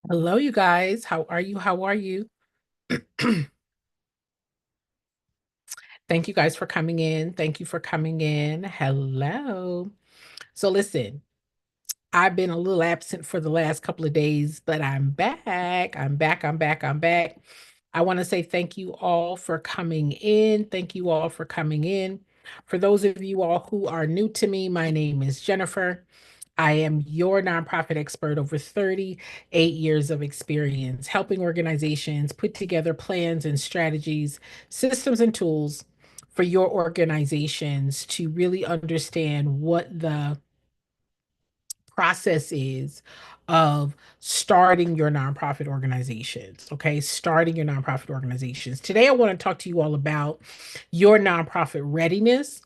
Hello, you guys. How are you? How are you? Thank you guys for coming in. Thank you for coming in. Hello. So, listen, I've been a little absent for the last couple of days, but I'm back. I'm back. I'm back. I'm back. I want to say thank you all for coming in. Thank you all for coming in. For those of you all who are new to me, my name is Jennifer. I am your nonprofit expert over 38 years of experience helping organizations put together plans and strategies, systems and tools for your organizations to really understand what the process is of starting your nonprofit organizations. Okay, starting your nonprofit organizations. Today, I want to talk to you all about your nonprofit readiness.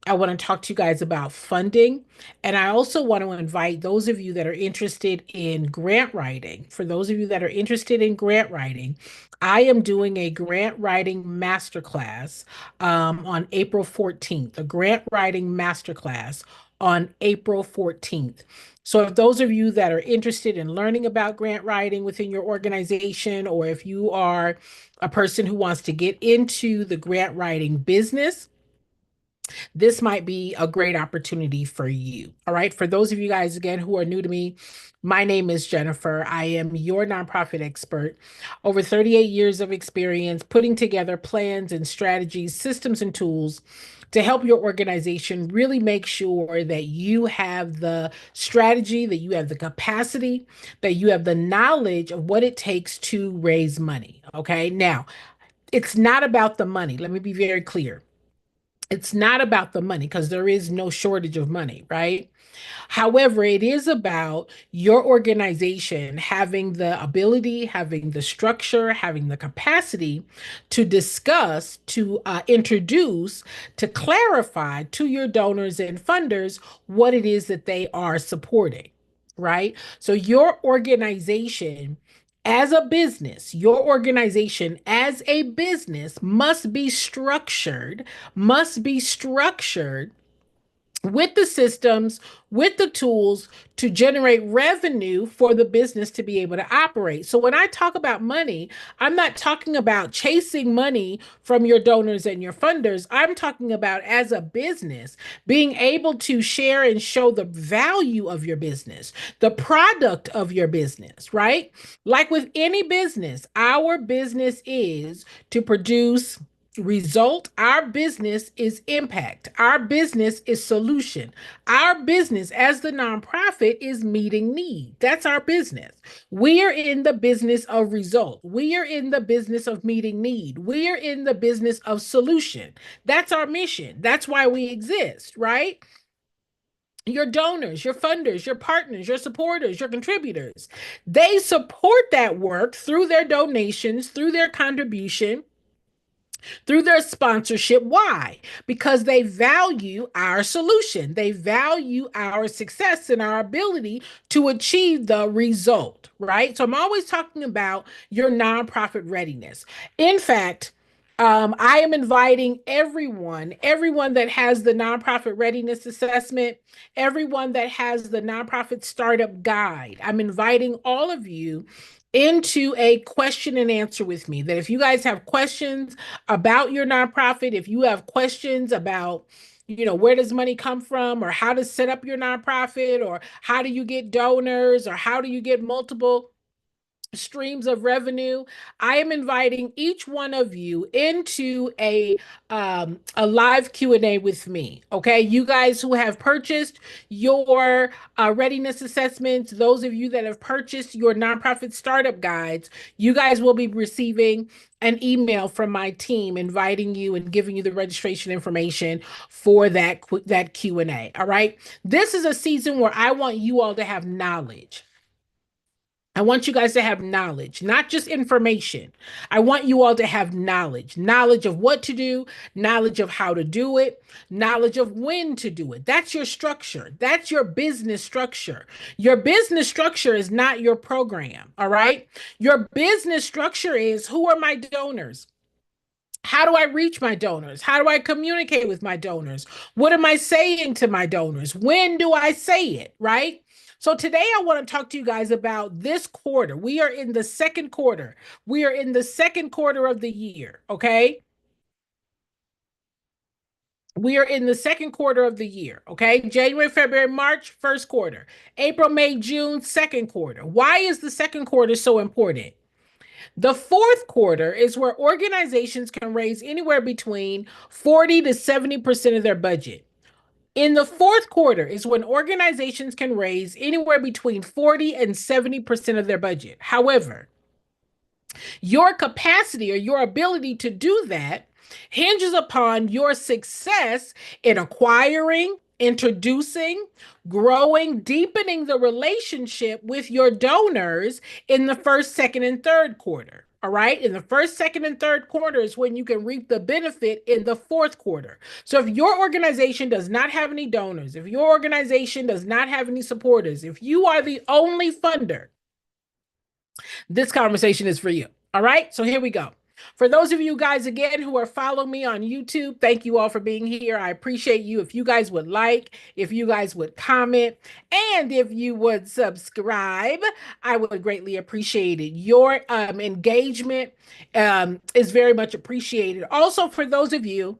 I want to talk to you guys about funding. And I also want to invite those of you that are interested in grant writing. For those of you that are interested in grant writing, I am doing a grant writing masterclass on April 14th, a grant writing masterclass on April 14th. So, if those of you that are interested in learning about grant writing within your organization, or if you are a person who wants to get into the grant writing business, this might be a great opportunity for you. All right. For those of you guys, again, who are new to me, my name is Jennifer. I am your nonprofit expert. Over 38 years of experience putting together plans and strategies, systems and tools to help your organization really make sure that you have the strategy, that you have the capacity, that you have the knowledge of what it takes to raise money. Okay. Now, it's not about the money. Let me be very clear. It's not about the money because there is no shortage of money, right? However, it is about your organization having the ability, having the structure, having the capacity to discuss, to introduce, to clarify to your donors and funders what it is that they are supporting, right? So, your organization your organization as a business must be structured with the systems, with the tools to generate revenue for the business to be able to operate. So when I talk about money, I'm not talking about chasing money from your donors and your funders. I'm talking about as a business being able to share and show the value of your business, the product of your business, right? Like with any business, our business is to produce result. Our business is impact. Our business is solution. Our business as the nonprofit is meeting need. That's our business. We are in the business of result. We are in the business of meeting need. We are in the business of solution. That's our mission. That's why we exist, right? Your donors, your funders, your partners, your supporters, your contributors, they support that work through their donations, through their contribution, through their sponsorship. Why? Because they value our solution. They value our success and our ability to achieve the result, right? So I'm always talking about your nonprofit readiness. In fact, I am inviting everyone that has the nonprofit readiness assessment, everyone that has the nonprofit startup guide. I'm inviting all of you into a question and answer with me. That if you guys have questions about your nonprofit, if you have questions about, where does money come from, or how to set up your nonprofit, or how do you get donors, or how do you get multiple streams of revenue, I am inviting each one of you into a live Q&A with me. Okay, you guys who have purchased your readiness assessments, those of you that have purchased your nonprofit startup guides, you guys will be receiving an email from my team inviting you and giving you the registration information for that Q&A. All right, this is a season where I want you all to have knowledge. I want you guys to have knowledge, not just information. I want you all to have knowledge of what to do, knowledge of how to do it, knowledge of when to do it. That's your structure. That's your business structure. Your business structure is not your program. All right. Your business structure is, who are my donors? How do I reach my donors? How do I communicate with my donors? What am I saying to my donors? When do I say it? Right? So today I want to talk to you guys about this quarter. We are in the second quarter. We are in the second quarter of the year, okay? We are in the second quarter of the year, okay? January, February, March, first quarter. April, May, June, second quarter. Why is the second quarter so important? The fourth quarter is where organizations can raise anywhere between 40 to 70% of their budget. In the fourth quarter is when organizations can raise anywhere between 40 and 70% of their budget. However, your capacity or your ability to do that hinges upon your success in acquiring, introducing, growing, deepening the relationship with your donors in the first, second, and third quarter. All right. In the first, second, and third quarter is when you can reap the benefit in the fourth quarter. So if your organization does not have any donors, if your organization does not have any supporters, if you are the only funder, this conversation is for you. All right. So here we go. For those of you guys, again, who are following me on YouTube, thank you all for being here. I appreciate you. If you guys would like, if you guys would comment, and if you would subscribe, I would greatly appreciate it. Your engagement is very much appreciated. Also, for those of you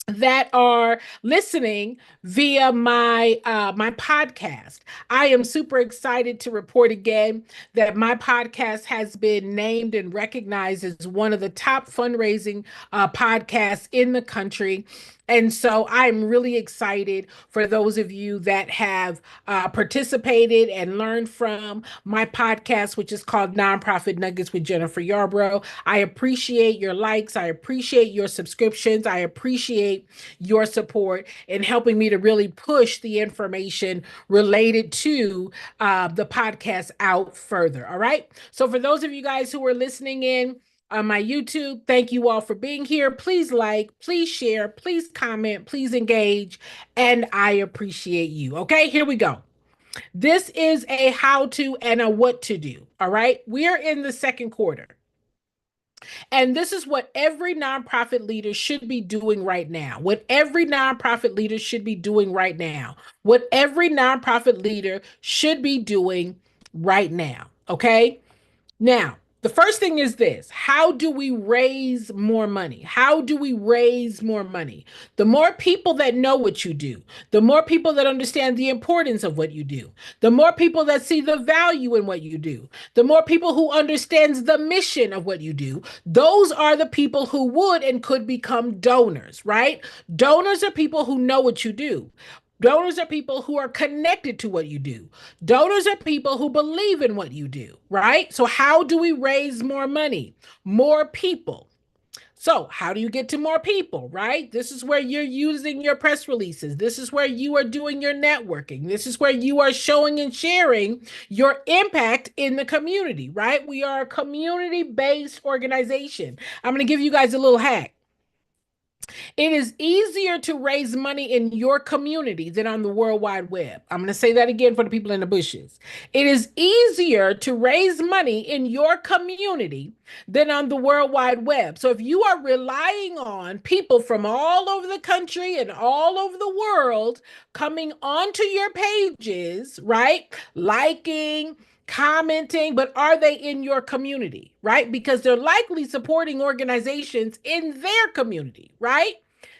that are listening via my podcast. I am super excited to report again that my podcast has been named and recognized as one of the top fundraising podcasts in the country. And so I'm really excited for those of you that have participated and learned from my podcast, which is called Nonprofit Nuggets with Jennifer Yarbrough. I appreciate your likes. I appreciate your subscriptions. I appreciate your support in helping me to really push the information related to the podcast out further. All right. So for those of you guys who are listening in, on my YouTube. Thank you all for being here. Please like, please share, please comment, please engage, and I appreciate you. Okay, here we go. This is a how to and a what to do. All right, we are in the second quarter. And this is what every nonprofit leader should be doing right now. What every nonprofit leader should be doing right now. What every nonprofit leader should be doing right now. Okay. Now, the first thing is this: how do we raise more money? How do we raise more money? The more people that know what you do, the more people that understand the importance of what you do, the more people that see the value in what you do, the more people who understands the mission of what you do, those are the people who would and could become donors, right? Donors are people who know what you do. Donors are people who are connected to what you do. Donors are people who believe in what you do, right? So, how do we raise more money? More people. So, how do you get to more people, right? This is where you're using your press releases. This is where you are doing your networking. This is where you are showing and sharing your impact in the community, right? We are a community based organization. I'm going to give you guys a little hack. It is easier to raise money in your community than on the World Wide Web. I'm going to say that again for the people in the bushes. It is easier to raise money in your community than on the World Wide Web. So if you are relying on people from all over the country and all over the world coming onto your pages, right? Liking, commenting, but are they in your community, right? Because they're likely supporting organizations in their community, right?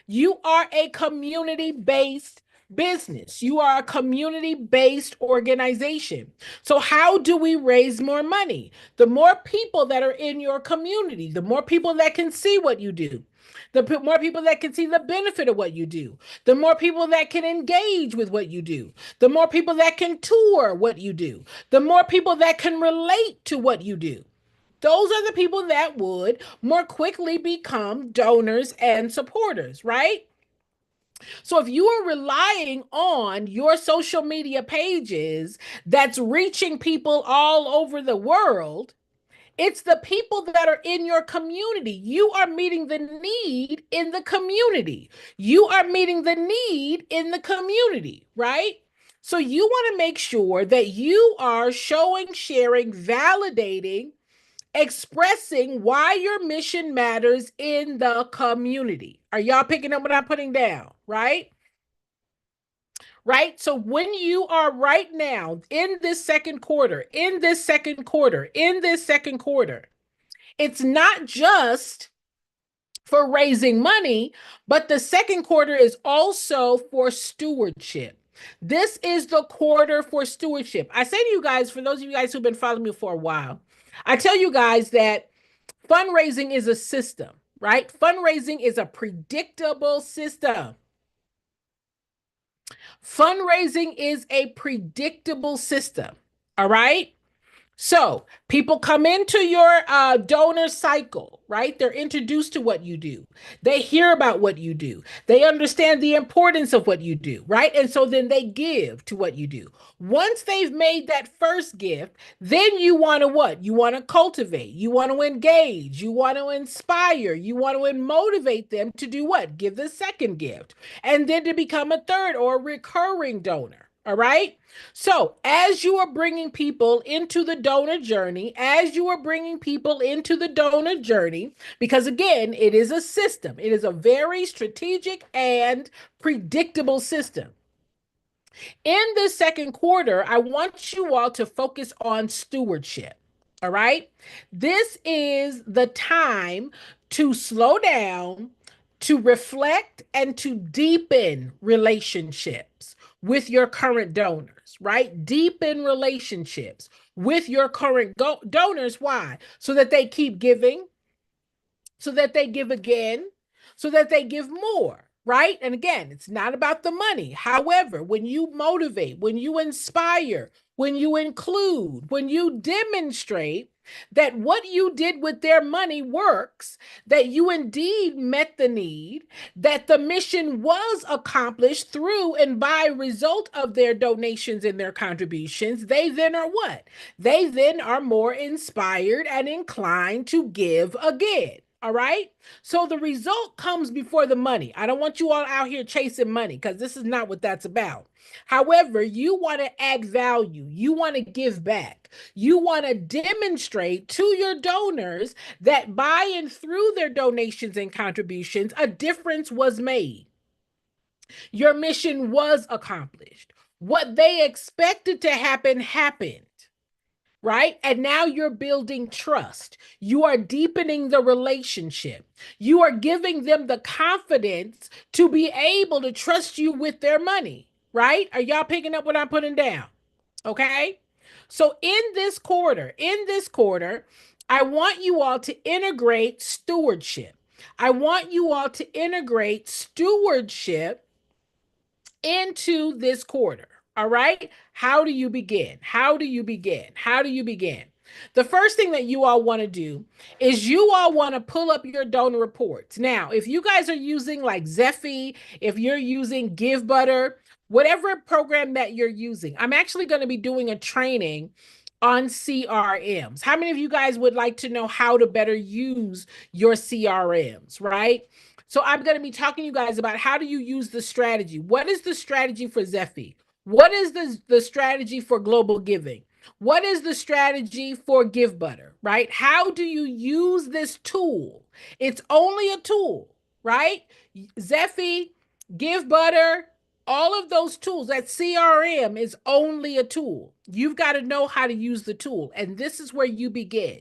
You are a community based business. You are a community based organization. So, how do we raise more money? The more people that are in your community, the more people that can see what you do, the more people that can see the benefit of what you do, the more people that can engage with what you do, the more people that can tour what you do, the more people that can relate to what you do. Those are the people that would more quickly become donors and supporters, right? So if you are relying on your social media pages that's reaching people all over the world, it's the people that are in your community. You are meeting the need in the community. You are meeting the need in the community, right? So you want to make sure that you are showing, sharing, validating, expressing why your mission matters in the community. Are y'all picking up what I'm putting down, right? right? So when you are right now in this second quarter, in this second quarter, in this second quarter, it's not just for raising money, but the second quarter is also for stewardship. This is the quarter for stewardship. I say to you guys, for those of you guys who've been following me for a while, I tell you guys that fundraising is a system, right? Fundraising is a predictable system. Fundraising is a predictable system. All right. So people come into your donor cycle, right? They're introduced to what you do. They hear about what you do. They understand the importance of what you do, right? And so then they give to what you do. Once they've made that first gift, then you want to what? You want to cultivate. You want to engage. You want to inspire. You want to motivate them to do what? Give the second gift. And then to become a third or recurring donor. All right. So, as you are bringing people into the donor journey, as you are bringing people into the donor journey, because again, it is a system, it is a very strategic and predictable system. In this second quarter, I want you all to focus on stewardship. All right. This is the time to slow down, to reflect, and to deepen relationships with your current donors, right? Deepen relationships with your current donors. Why? So that they keep giving, so that they give again, so that they give more, right? And again, it's not about the money. However, when you motivate, when you inspire, when you include, when you demonstrate that what you did with their money works, that you indeed met the need, that the mission was accomplished through and by result of their donations and their contributions, they then are what? They then are more inspired and inclined to give again. All right. So the result comes before the money. I don't want you all out here chasing money because this is not what that's about. However, you want to add value. You want to give back. You want to demonstrate to your donors that by and through their donations and contributions, a difference was made. Your mission was accomplished. What they expected to happen happened, right? And now you're building trust. You are deepening the relationship. You are giving them the confidence to be able to trust you with their money, right? Are y'all picking up what I'm putting down? Okay. So in this quarter, I want you all to integrate stewardship. I want you all to integrate stewardship into this quarter. All right. How do you begin? How do you begin? How do you begin? The first thing that you all want to do is you all want to pull up your donor reports. Now, if you guys are using like Zeffy, if you're using GiveButter, whatever program that you're using, I'm actually going to be doing a training on CRMs. How many of you guys would like to know how to better use your CRMs, right? So I'm going to be talking to you guys about how do you use the strategy? What is the strategy for Zeffy? What is the strategy for global giving? What is the strategy for GiveButter, right? How do you use this tool? It's only a tool, right? Zeffy, GiveButter, all of those tools, that CRM is only a tool. You've got to know how to use the tool. And this is where you begin.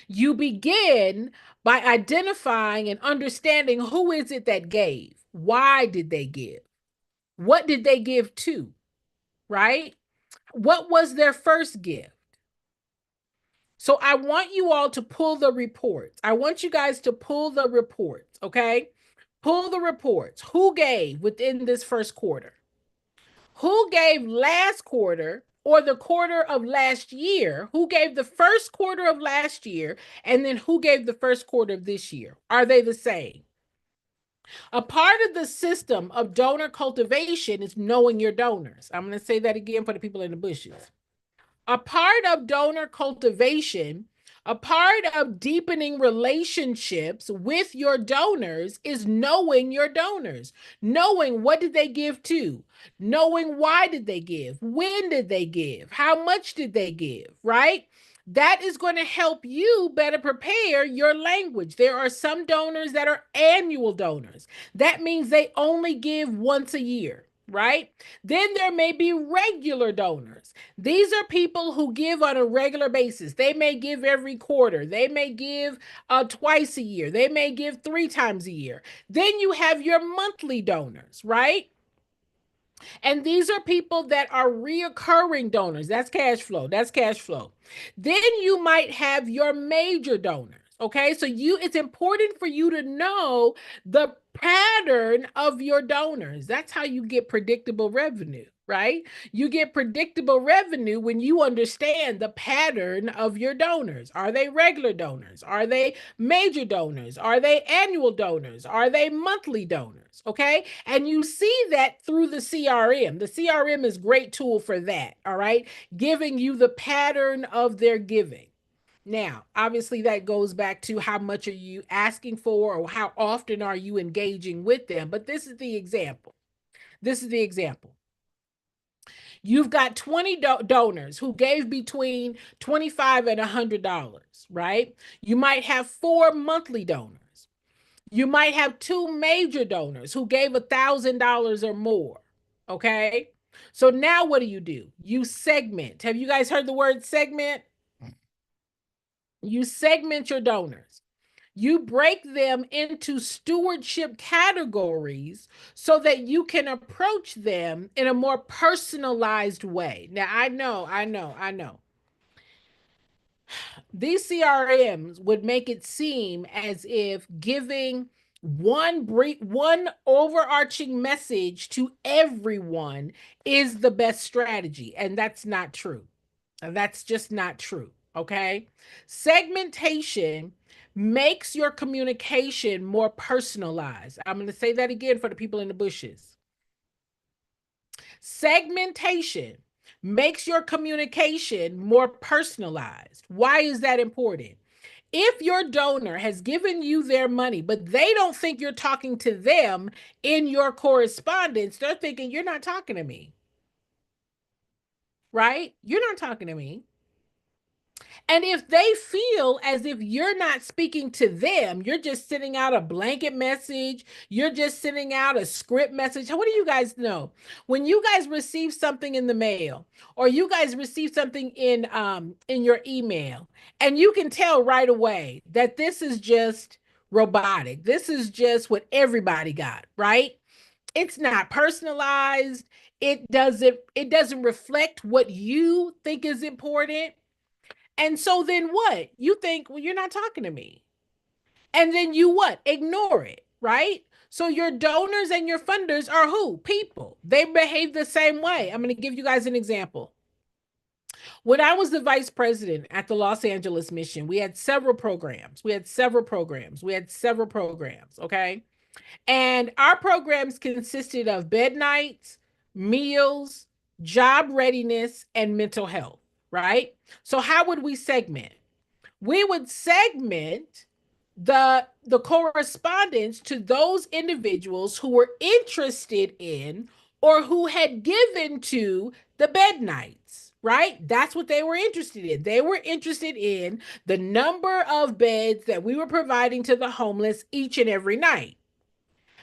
You begin by identifying and understanding who is it that gave? Why did they give? What did they give to? Right? What was their first gift? So I want you all to pull the reports. I want you guys to pull the reports, okay? Pull the reports. Who gave within this first quarter? Who gave last quarter or the quarter of last year? Who gave the first quarter of last year? And then who gave the first quarter of this year? Are they the same? A part of the system of donor cultivation is knowing your donors. I'm going to say that again for the people in the bushes. A part of donor cultivation, a part of deepening relationships with your donors is knowing your donors, knowing what did they give to, knowing why did they give, when did they give, how much did they give, right? That is going to help you better prepare your language. There are some donors that are annual donors. That means they only give once a year. right? Then there may be regular donors. These are people who give on a regular basis. They may give every quarter. They may give twice a year. They may give 3 times a year. Then you have your monthly donors, right? And these are people that are reoccurring donors. That's cash flow. That's cash flow. Then you might have your major donors. Okay. So it's important for you to know the pattern of your donors. That's how you get predictable revenue, right? You get predictable revenue when you understand the pattern of your donors. Are they regular donors? Are they major donors? Are they annual donors? Are they monthly donors? Okay. And you see that through the CRM. The CRM is a great tool for that. All right. Giving you the pattern of their giving. Now, obviously, that goes back to how much are you asking for or how often are you engaging with them. But this is the example. This is the example. You've got 20 donors who gave between $25 and $100, right? You might have 4 monthly donors. You might have 2 major donors who gave $1,000 or more. Okay. So now what do? You segment. Have you guys heard the word segment? You segment your donors. You break them into stewardship categories so that you can approach them in a more personalized way. Now, I know. These CRMs would make it seem as if giving one overarching message to everyone is the best strategy, and that's not true. That's just not true. Okay. Segmentation makes your communication more personalized. I'm going to say that again for the people in the bushes. Segmentation makes your communication more personalized. Why is that important? If your donor has given you their money, but they don't think you're talking to them in your correspondence, they're thinking you're not talking to me, right? You're not talking to me. And if they feel as if you're not speaking to them, you're just sending out a blanket message, you're just sending out a script message. What do you guys know? When you guys receive something in the mail or you guys receive something in your email, and you can tell right away that this is just robotic. This is just what everybody got, right? It's not personalized. It doesn't reflect what you think is important. And so then what? You think, well, you're not talking to me. And then you what? Ignore it, right? So your donors and your funders are who? People. They behave the same way. I'm going to give you guys an example. When I was the vice president at the Los Angeles mission, we had several programs. Okay. And our programs consisted of bed nights, meals, job readiness, and mental health, right? So, how would we segment? We would segment the correspondence to those individuals who were interested in or who had given to the bed nights, right? That's what they were interested in. They were interested in the number of beds that we were providing to the homeless each and every night.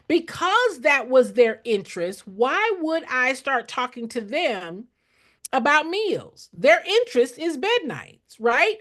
Because that was their interest, why would I start talking to them about meals? Their interest is bed nights, right?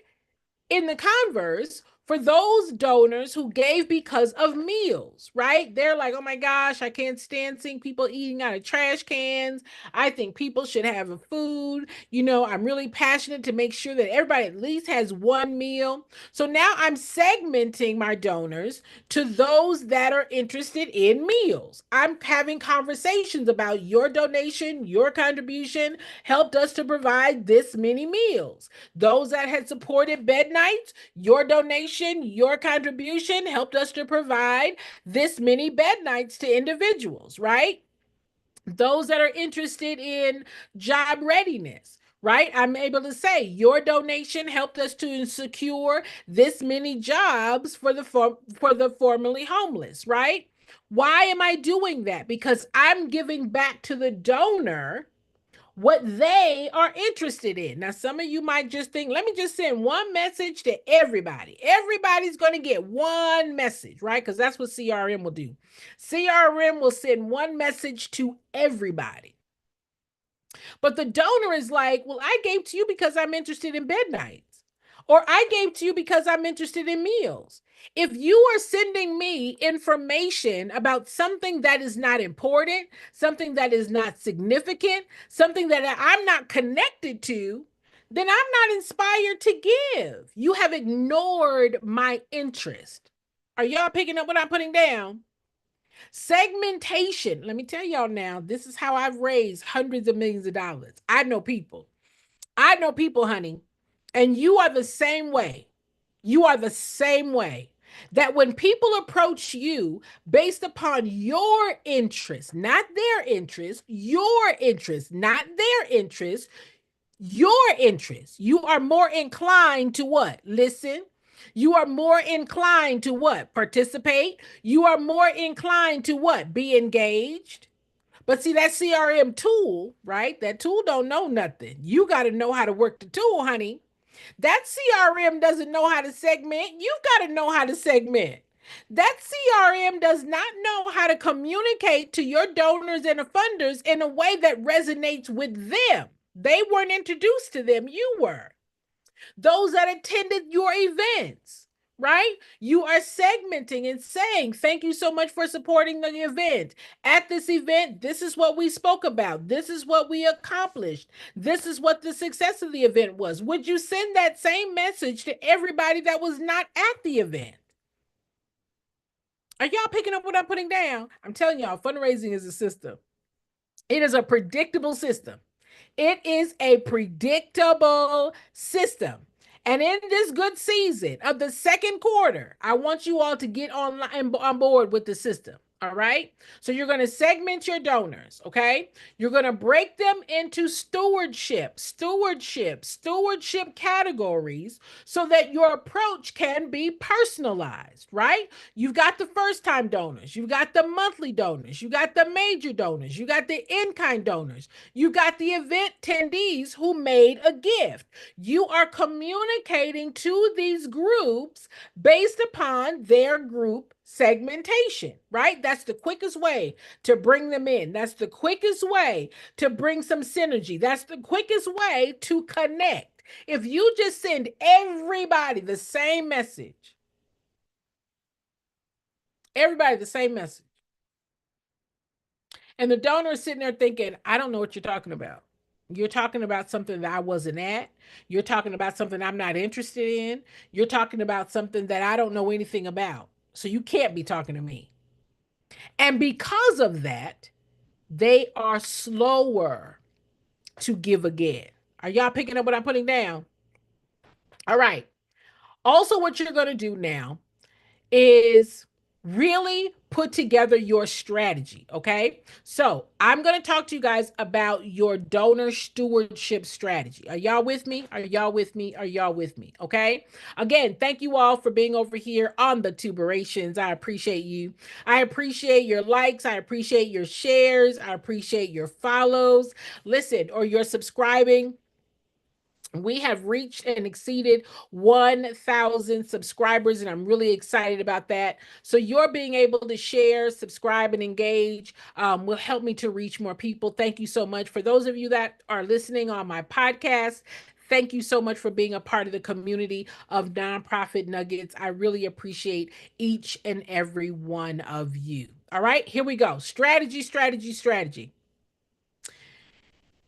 In the converse, for those donors who gave because of meals, right? They're like, oh my gosh, I can't stand seeing people eating out of trash cans. I think people should have a food. I'm really passionate to make sure that everybody at least has one meal. So now I'm segmenting my donors to those that are interested in meals. I'm having conversations about your donation, your contribution helped us to provide this many meals. Those that had supported bed nights, your donation, your contribution helped us to provide this many bed nights to individuals, right? Those that are interested in job readiness, right? I'm able to say your donation helped us to secure this many jobs for the formerly homeless, right? Why am I doing that? Because I'm giving back to the donor what they are interested in. Now, some of you might just think, let me just send one message to everybody. Everybody's going to get one message, right? Because that's what CRM will do. CRM will send one message to everybody. But the donor is like, well, I gave to you because I'm interested in bed nights, or I gave to you because I'm interested in meals. If you are sending me information about something that is not important, something that is not significant, something that I'm not connected to, then I'm not inspired to give. You have ignored my interest. Are y'all picking up what I'm putting down? Segmentation. Let me tell y'all now, this is how I've raised hundreds of millions of dollars. I know people. I know people, honey. And you are the same way. You are the same way. That when people approach you based upon your interest, not their interest, your interest, not their interest, your interest, you are more inclined to what? Listen. You are more inclined to what? Participate. You are more inclined to what? Be engaged. But see, that CRM tool, right? That tool don't know nothing. You got to know how to work the tool, honey. That CRM doesn't know how to segment. You got to know how to segment. That CRM does not know how to communicate to your donors and funders in a way that resonates with them. They weren't introduced to them, you were. Those that attended your events, right? You are segmenting and saying, thank you so much for supporting the event. At this event, this is what we spoke about. This is what we accomplished. This is what the success of the event was. Would you send that same message to everybody that was not at the event? Are y'all picking up what I'm putting down? I'm telling y'all, fundraising is a system. It is a predictable system. It is a predictable system. And in this good season of the second quarter, I want you all to get on board with the system. All right. So you're going to segment your donors. Okay. You're going to break them into stewardship categories so that your approach can be personalized. Right. You've got the first time donors. You've got the monthly donors. You got the major donors. You got the in kind donors. You got the event attendees who made a gift. You are communicating to these groups based upon their group segmentation, right? That's the quickest way to bring them in. That's the quickest way to bring some synergy. That's the quickest way to connect. If you just send everybody the same message, everybody the same message, and the donor is sitting there thinking, I don't know what you're talking about. You're talking about something that I wasn't at. You're talking about something I'm not interested in. You're talking about something that I don't know anything about. So you can't be talking to me. And because of that, they are slower to give again. Are y'all picking up what I'm putting down? All right. Also, what you're going to do now is really put together your strategy. Okay. So I'm going to talk to you guys about your donor stewardship strategy. Are y'all with me? Are y'all with me? Are y'all with me? Okay. Again, thank you all for being over here on the Tuberations. I appreciate you. I appreciate your likes. I appreciate your shares. I appreciate your follows. Listen, or your subscribing. We have reached and exceeded 1,000 subscribers, and I'm really excited about that. So, your being able to share, subscribe, and engage will help me to reach more people. Thank you so much. For those of you that are listening on my podcast, thank you so much for being a part of the community of Nonprofit Nuggets. I really appreciate each and every one of you. All right, here we go. Strategy, strategy, strategy.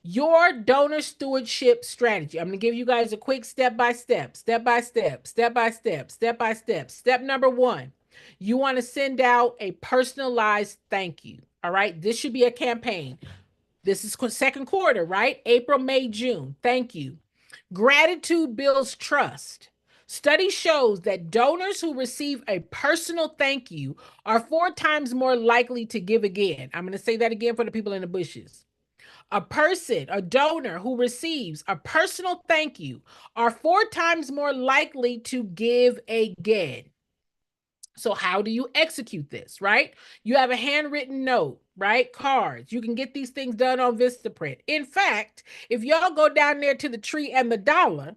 Your donor stewardship strategy. I'm going to give you guys a quick step by step, step by step, step by step, step by step. Step number one, you want to send out a personalized thank you. All right. This should be a campaign. This is second quarter, right? April, May, June. Thank you. Gratitude builds trust. Study shows that donors who receive a personal thank you are 4 times more likely to give again. I'm going to say that again for the people in the bushes. A donor who receives a personal thank you are 4 times more likely to give again. So, how do you execute this, right? You have a handwritten note, right? Cards. You can get these things done on Vistaprint. In fact, if y'all go down there to the tree and the dollar,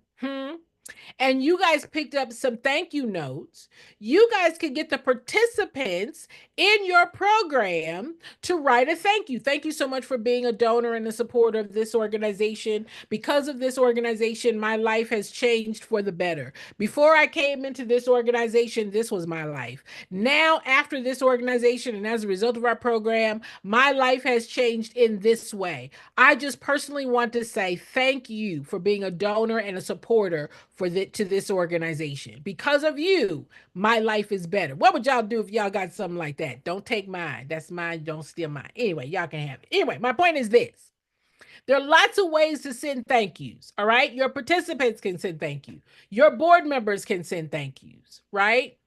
and you guys picked up some thank you notes, you guys could get the participants in your program to write a thank you. Thank you so much for being a donor and a supporter of this organization. Because of this organization, my life has changed for the better. Before I came into this organization, this was my life. Now, after this organization and as a result of our program, my life has changed in this way. I just personally want to say thank you for being a donor and a supporter to this organization. Because of you, my life is better. What would y'all do if y'all got something like that? Don't take mine. That's mine. Don't steal mine. Anyway, y'all can have it. Anyway, my point is this. There are lots of ways to send thank yous. All right. Your participants can send thank you. Your board members can send thank yous. Right.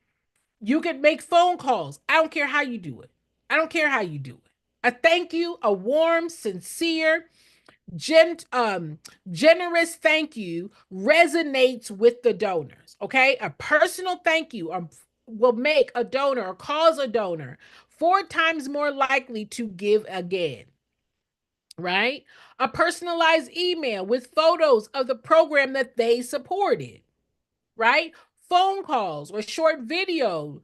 You can make phone calls. I don't care how you do it. I don't care how you do it. A thank you, a warm, sincere, generous thank you resonates with the donors. Okay. A personal thank you will make a donor or cause a donor 4 times more likely to give again. Right. A personalized email with photos of the program that they supported. Right. Phone calls or short videos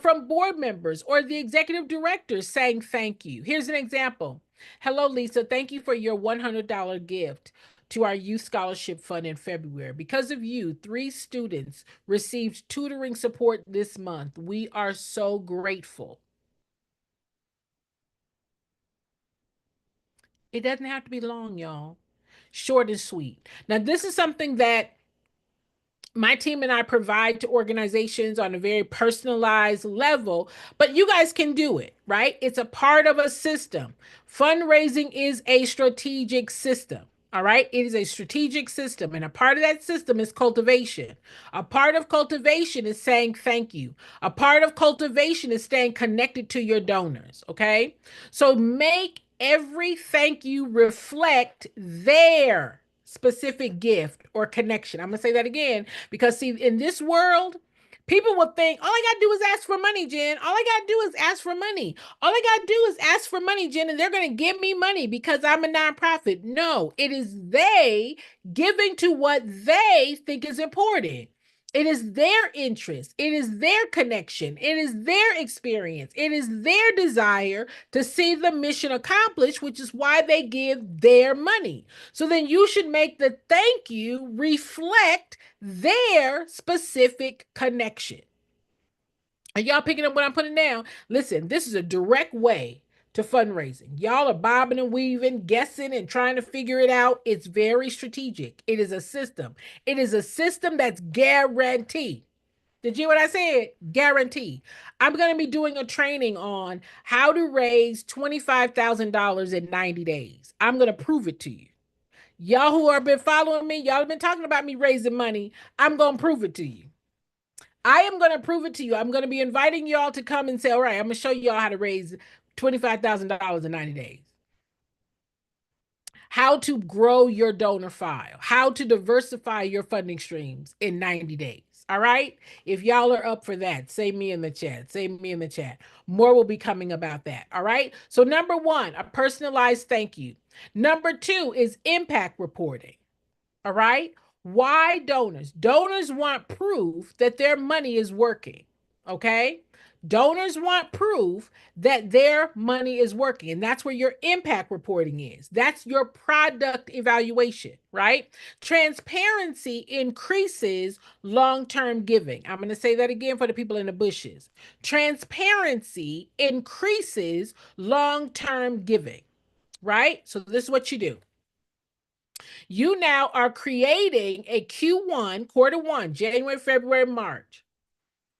from board members or the executive directors saying thank you. Here's an example. Hello, Lisa. Thank you for your $100 gift to our youth scholarship fund in February. Because of you, 3 students received tutoring support this month. We are so grateful. It doesn't have to be long, y'all. Short and sweet. Now, this is something that my team and I provide to organizations on a very personalized level, but you guys can do it, right? It's a part of a system. Fundraising is a strategic system. All right. It is a strategic system. And a part of that system is cultivation. A part of cultivation is saying thank you. A part of cultivation is staying connected to your donors. Okay. So make every thank you reflect their specific gift or connection. I'm going to say that again because, see, in this world, people will think, all I got to do is ask for money, Jen. All I got to do is ask for money. All I got to do is ask for money, Jen, and they're going to give me money because I'm a nonprofit. No, it is they giving to what they think is important. It is their interest. It is their connection. It is their experience. It is their desire to see the mission accomplished, which is why they give their money. So then you should make the thank you reflect their specific connection. Are y'all picking up what I'm putting down? Listen, this is a direct way to fundraising. Y'all are bobbing and weaving, guessing, and trying to figure it out. It's very strategic. It is a system. It is a system that's guaranteed. Did you hear what I said? Guarantee. I'm going to be doing a training on how to raise $25,000 in 90 days. I'm going to prove it to you. Y'all who have been following me, y'all have been talking about me raising money. I'm going to prove it to you. I am going to prove it to you. I'm going to be inviting y'all to come and say, all right, I'm going to show y'all how to raise $25,000 in 90 days. How to grow your donor file, how to diversify your funding streams in 90 days. All right. If y'all are up for that, say me in the chat. Say me in the chat. More will be coming about that. All right. So, number one, a personalized thank you. Number two is impact reporting. All right. Why donors? Donors want proof that their money is working. Okay. Donors want proof that their money is working. And that's where your impact reporting is. That's your product evaluation, right? Transparency increases long term giving. I'm going to say that again for the people in the bushes. Transparency increases long term giving, right? So this is what you do. You now are creating a Q1, quarter one, January, February, March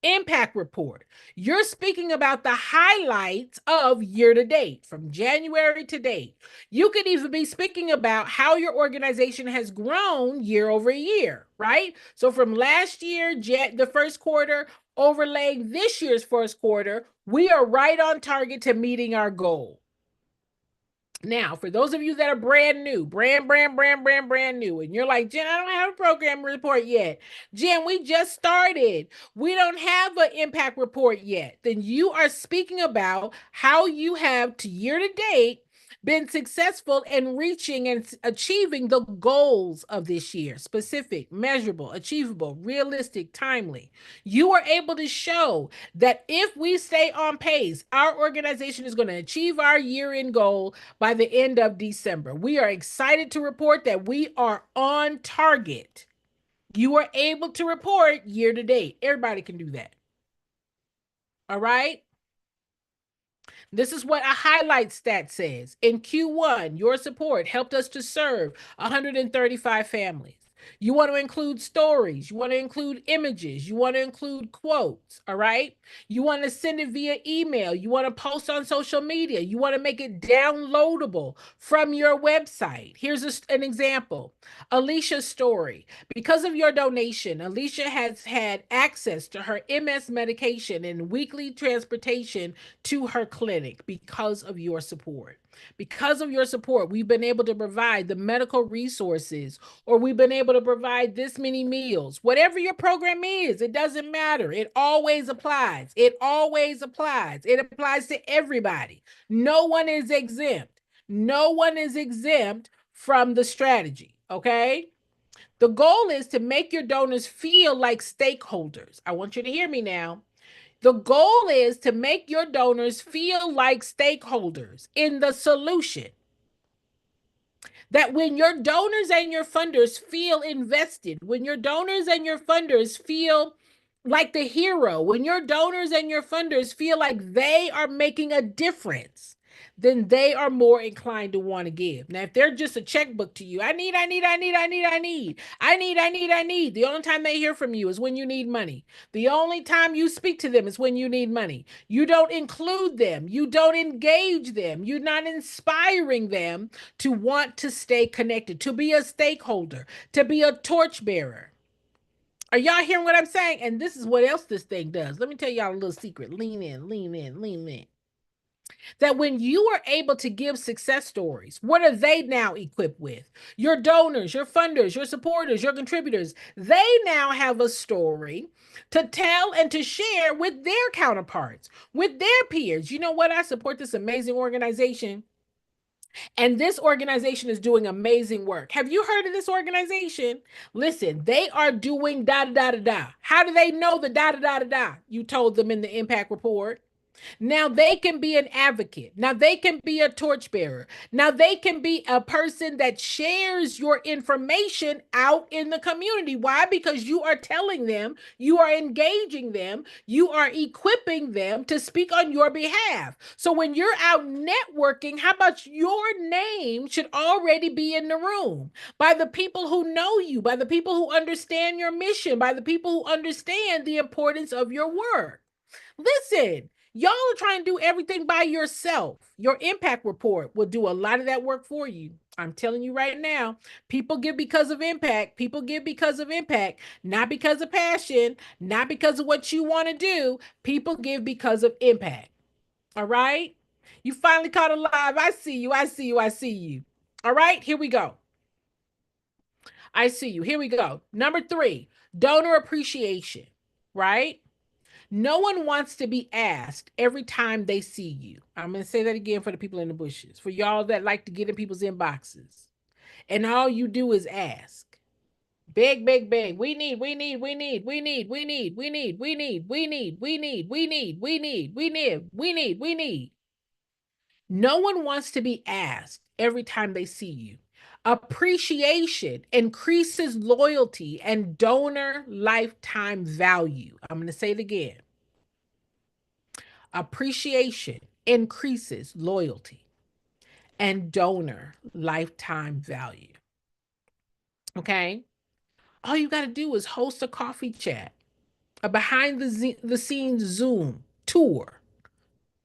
impact report. You're speaking about the highlights of year to date, from January to date. You could even be speaking about how your organization has grown year over year, right? So from last year, the first quarter, overlaying this year's first quarter, we are right on target to meeting our goal. Now, for those of you that are brand new, brand new, and you're like, Jen, I don't have a program report yet. Jen, we just started. We don't have an impact report yet. Then you are speaking about how you have to year to date been successful in reaching and achieving the goals of this year, specific, measurable, achievable, realistic, timely. You are able to show that if we stay on pace, our organization is going to achieve our year end goal by the end of December. We are excited to report that we are on target. You are able to report year to date. Everybody can do that. All right. This is what a highlight stat says. In Q1, your support helped us to serve 135 families. You want to include stories. You want to include images. You want to include quotes. All right. You want to send it via email. You want to post on social media. You want to make it downloadable from your website. Here's an example. Alicia's story. Because of your donation, Alicia has had access to her MS medication and weekly transportation to her clinic because of your support. Because of your support, we've been able to provide the medical resources, or we've been able to provide this many meals. Whatever your program is, it doesn't matter. It always applies. It always applies. It applies to everybody. No one is exempt. No one is exempt from the strategy. Okay. The goal is to make your donors feel like stakeholders. I want you to hear me now. The goal is to make your donors feel like stakeholders in the solution. That when your donors and your funders feel invested, when your donors and your funders feel like the hero, when your donors and your funders feel like they are making a difference, then they are more inclined to want to give. Now, if they're just a checkbook to you, I need, I need, I need, I need, I need, I need, I need, I need. The only time they hear from you is when you need money. The only time you speak to them is when you need money. You don't include them. You don't engage them. You're not inspiring them to want to stay connected, to be a stakeholder, to be a torchbearer. Are y'all hearing what I'm saying? And this is what else this thing does. Let me tell y'all a little secret. Lean in, lean in, lean in. That when you are able to give success stories, what are they now equipped with? Your donors, your funders, your supporters, your contributors, they now have a story to tell and to share with their counterparts, with their peers. You know what? I support this amazing organization, and this organization is doing amazing work. Have you heard of this organization? Listen, they are doing da da da da da. How do they know the da da da da da? You told them in the impact report. Now they can be an advocate. Now they can be a torchbearer. Now they can be a person that shares your information out in the community. Why? Because you are telling them, you are engaging them, you are equipping them to speak on your behalf. So when you're out networking, how about your name should already be in the room by the people who know you, by the people who understand your mission, by the people who understand the importance of your work. Listen, y'all are trying to do everything by yourself. Your impact report will do a lot of that work for you. I'm telling you right now, people give because of impact. People give because of impact, not because of passion, not because of what you want to do. People give because of impact. All right? You finally caught alive. I see you. I see you. I see you. All right, here we go. I see you. Here we go. Number 3, donor appreciation, right? No one wants to be asked every time they see you. I'm going to say that again for the people in the bushes, for y'all that like to get in people's inboxes. And all you do is ask. Beg, beg, beg. We need, we need, we need, we need, we need, we need, we need, we need, we need, we need, we need, we need, we need, we need. No one wants to be asked every time they see you. Appreciation increases loyalty and donor lifetime value. I'm going to say it again. Appreciation increases loyalty and donor lifetime value. Okay. All you got to do is host a coffee chat, a behind the scenes Zoom tour,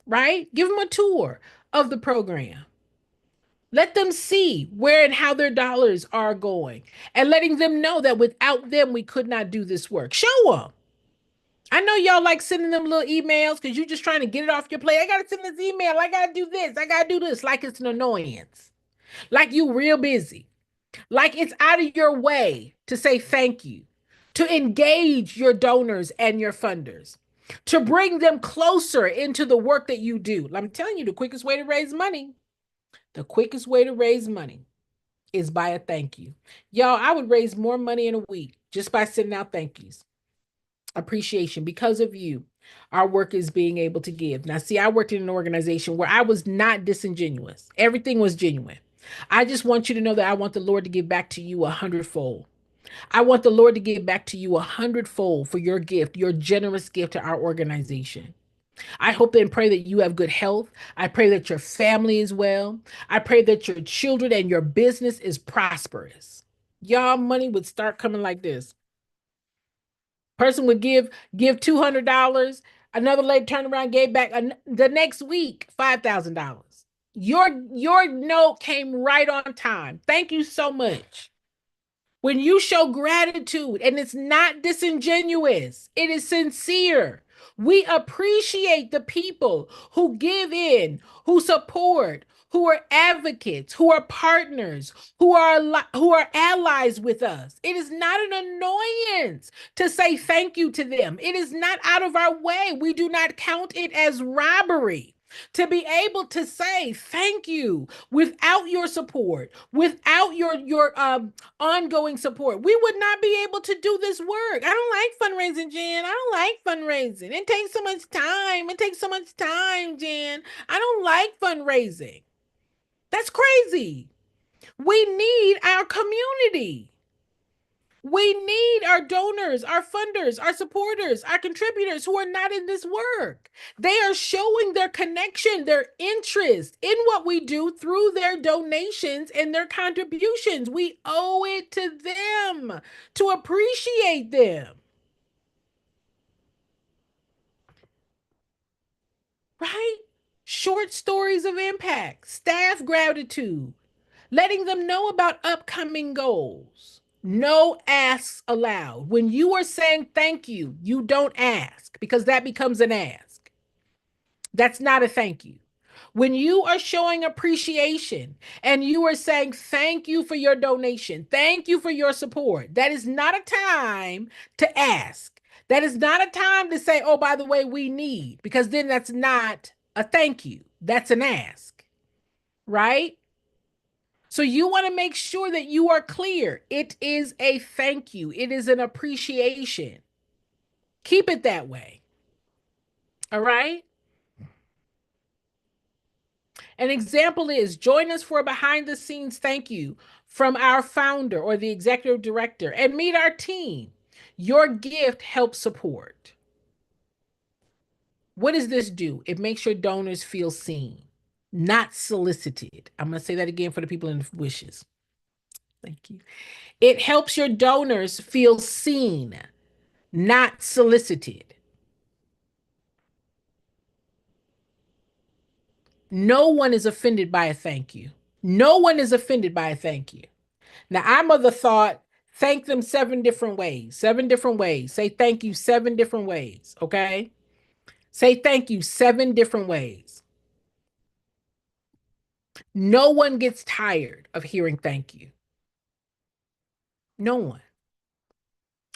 right? Give them a tour of the program. Let them see where and how their dollars are going, and letting them know that without them, we could not do this work. Show them. I know y'all like sending them little emails because you're just trying to get it off your plate. I gotta send this email. I gotta do this. I gotta do this. Like it's an annoyance. Like you real busy. Like it's out of your way to say thank you, to engage your donors and your funders, to bring them closer into the work that you do. I'm telling you, the quickest way to raise money, the quickest way to raise money is by a thank you. Y'all, I would raise more money in a week just by sending out thank yous. Appreciation because of you. Our work is being able to give. Now, see, I worked in an organization where I was not disingenuous, everything was genuine. I just want you to know that I want the Lord to give back to you a hundredfold. I want the Lord to give back to you a hundredfold for your gift, your generous gift to our organization. I hope and pray that you have good health. I pray that your family is well. I pray that your children and your business is prosperous. Y'all, money would start coming like this. Person would give $200. Another lady turned around, gave back the next week $5,000. Your note came right on time. Thank you so much. When you show gratitude and it's not disingenuous, it is sincere. We appreciate the people who give in, who support, who are advocates, who are partners, who are allies with us. It is not an annoyance to say thank you to them. It is not out of our way. We do not count it as robbery to be able to say thank you without your support, without your ongoing support. We would not be able to do this work. I don't like fundraising, Jan. I don't like fundraising. It takes so much time. It takes so much time, Jan. I don't like fundraising. That's crazy. We need our community. We need our donors, our funders, our supporters, our contributors who are not in this work. They are showing their connection, their interest in what we do through their donations and their contributions. We owe it to them to appreciate them, right? Short stories of impact, staff gratitude, letting them know about upcoming goals. No asks allowed. When you are saying thank you, you don't ask because that becomes an ask. That's not a thank you. When you are showing appreciation and you are saying thank you for your donation, thank you for your support, that is not a time to ask. That is not a time to say, oh, by the way, we need, because then that's not a thank you. That's an ask, right? So you want to make sure that you are clear. It is a thank you. It is an appreciation. Keep it that way. All right. An example is join us for a behind the scenes thank you from our founder or the executive director and meet our team. Your gift helps support. What does this do? It makes your donors feel seen, not solicited. I'm going to say that again for the people in the wishes. Thank you. It helps your donors feel seen, not solicited. No one is offended by a thank you. No one is offended by a thank you. Now, I'm of the thought, thank them 7 different ways. 7 different ways. Say thank you 7 different ways. Okay. Say thank you 7 different ways. No one gets tired of hearing thank you. No one.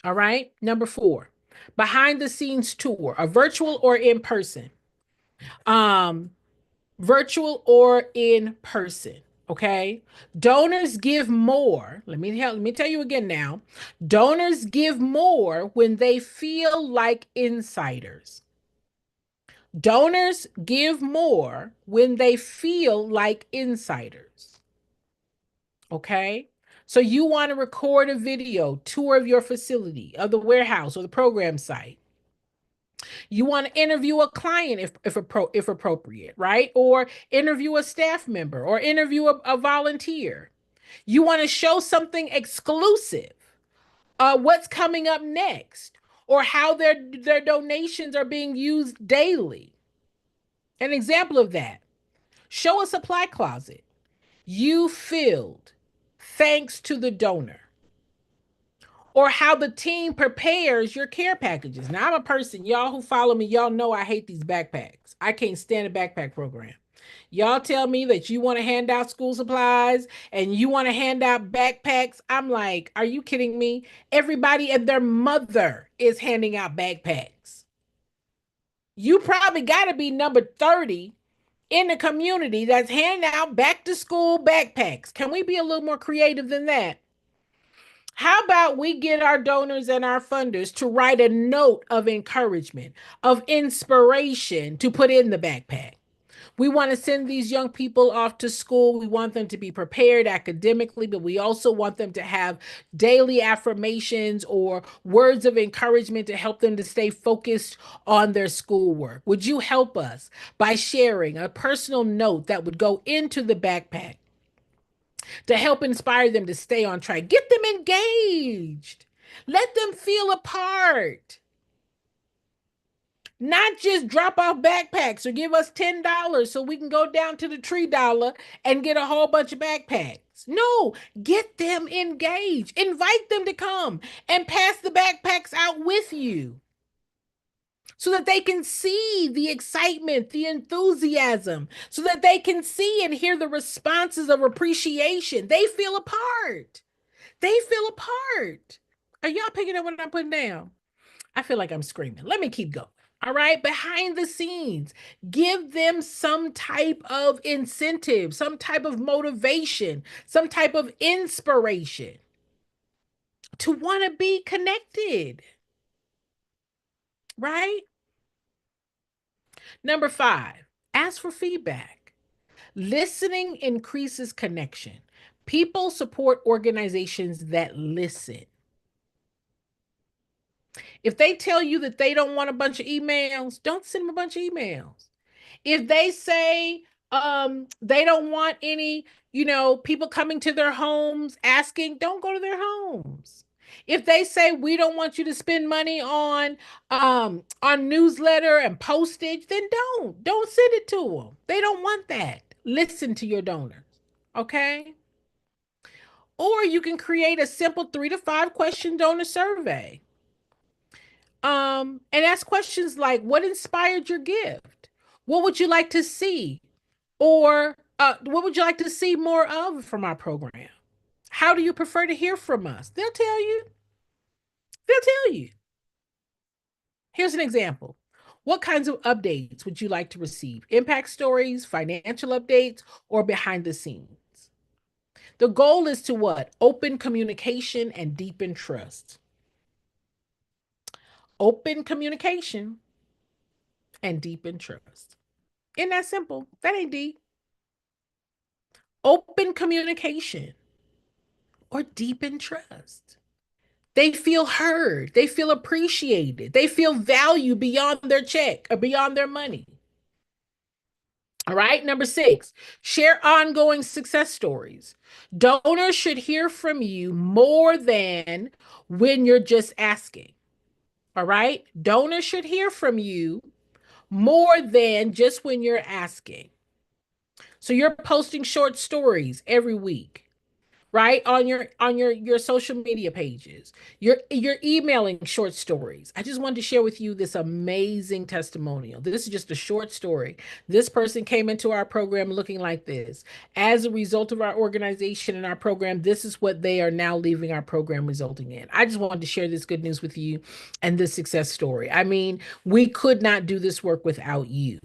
All right. Number 4, behind the scenes tour, a virtual or in person. Um, Virtual or in person. Okay. Donors give more. Let me tell you again now. Donors give more when they feel like insiders. Donors give more when they feel like insiders. Okay. So you want to record a video tour of your facility, of the warehouse or the program site. You want to interview a client if appropriate, right? Or interview a staff member or interview a volunteer. You want to show something exclusive, what's coming up next, or how their donations are being used daily. An example of that: show a supply closet you filled thanks to the donor. or how the team prepares your care packages. Now, I'm a person, y'all who follow me, y'all know I hate these backpacks. I can't stand a backpack program. Y'all tell me that you want to hand out school supplies and you want to hand out backpacks. I'm like, are you kidding me? Everybody and their mother is handing out backpacks. You probably got to be number 30 in the community that's handing out back to school backpacks. Can we be a little more creative than that? How about we get our donors and our funders to write a note of encouragement, of inspiration to put in the backpack? We want to send these young people off to school. We want them to be prepared academically, but we also want them to have daily affirmations or words of encouragement to help them to stay focused on their schoolwork. Would you help us by sharing a personal note that would go into the backpack to help inspire them to stay on track? Get them engaged. Let them feel a part. Not just drop off backpacks or give us $10 so we can go down to the tree dollar and get a whole bunch of backpacks. No, get them engaged. Invite them to come and pass the backpacks out with you so that they can see the excitement, the enthusiasm, so that they can see and hear the responses of appreciation. They feel a part. They feel a part. Are y'all picking up what I'm putting down? I feel like I'm screaming. Let me keep going. All right. Behind the scenes, give them some type of incentive, some type of motivation, some type of inspiration to want to be connected. Right. Number five, ask for feedback. Listening increases connection. People support organizations that listen. If they tell you that they don't want a bunch of emails, don't send them a bunch of emails. If they say they don't want any, people coming to their homes asking, don't go to their homes. If they say we don't want you to spend money on newsletter and postage, then don't send it to them. They don't want that. Listen to your donors. Okay? Or you can create a simple 3 to 5 question donor survey. And ask questions like, what inspired your gift? What would you like to see? Or what would you like to see more of from our program? How do you prefer to hear from us? They'll tell you. They'll tell you. Here's an example. What kinds of updates would you like to receive? Impact stories, financial updates, or behind the scenes? The goal is to what? Open communication and deepen trust. Open communication and deepen trust. Isn't that simple? That ain't deep. Open communication or deepen trust. They feel heard. They feel appreciated. They feel value beyond their check or beyond their money. All right. Number six, share ongoing success stories. Donors should hear from you more than when you're just asking. All right. Donors should hear from you more than just when you're asking. So you're posting short stories every week, right? On your social media pages. You're emailing short stories. I just wanted to share with you this amazing testimonial. This is just a short story. This person came into our program looking like this. As a result of our organization and our program, this is what they are now leaving our program resulting in. I just wanted to share this good news with you and this success story. I mean, we could not do this work without you.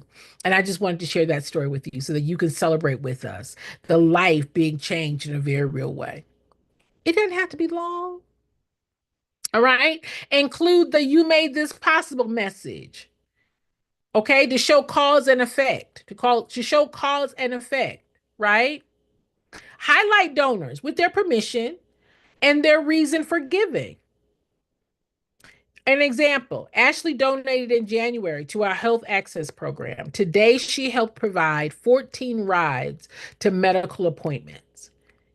And I just wanted to share that story with you so that you can celebrate with us the life being changed in a very real way. It doesn't have to be long. All right. Include the you made this possible message. Okay. To show cause and effect. To show cause and effect. Right. Highlight donors with their permission and their reason for giving. An example, Ashley donated in January to our health access program. Today, she helped provide 14 rides to medical appointments.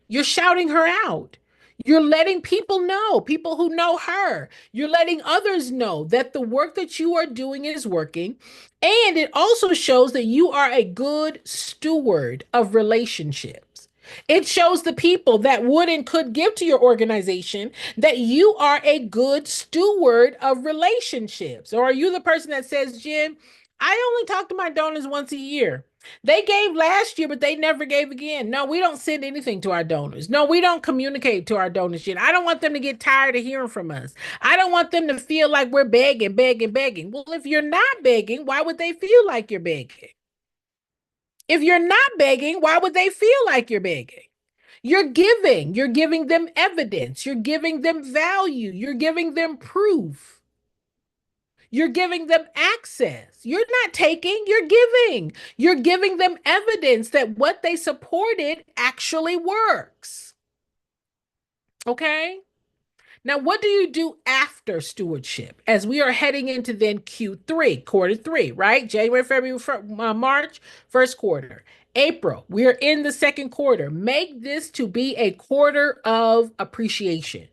You're shouting her out. You're letting people know, people who know her. You're letting others know that the work that you are doing is working. And it also shows that you are a good steward of relationships. It shows the people that would and could give to your organization that you are a good steward of relationships. Or are you the person that says, Jen, I only talk to my donors once a year. They gave last year, but they never gave again. No, we don't send anything to our donors. No, we don't communicate to our donors, Jen. I don't want them to get tired of hearing from us. I don't want them to feel like we're begging, begging, begging. Well, if you're not begging, why would they feel like you're begging? If you're not begging, why would they feel like you're begging? You're giving them evidence, you're giving them value, you're giving them proof, you're giving them access. You're not taking, you're giving. You're giving them evidence that what they supported actually works. Okay? Now, what do you do after stewardship as we are heading into then Q3, quarter three, right? January, February, March, first quarter. April, we are in the second quarter. Make this to be a quarter of appreciation.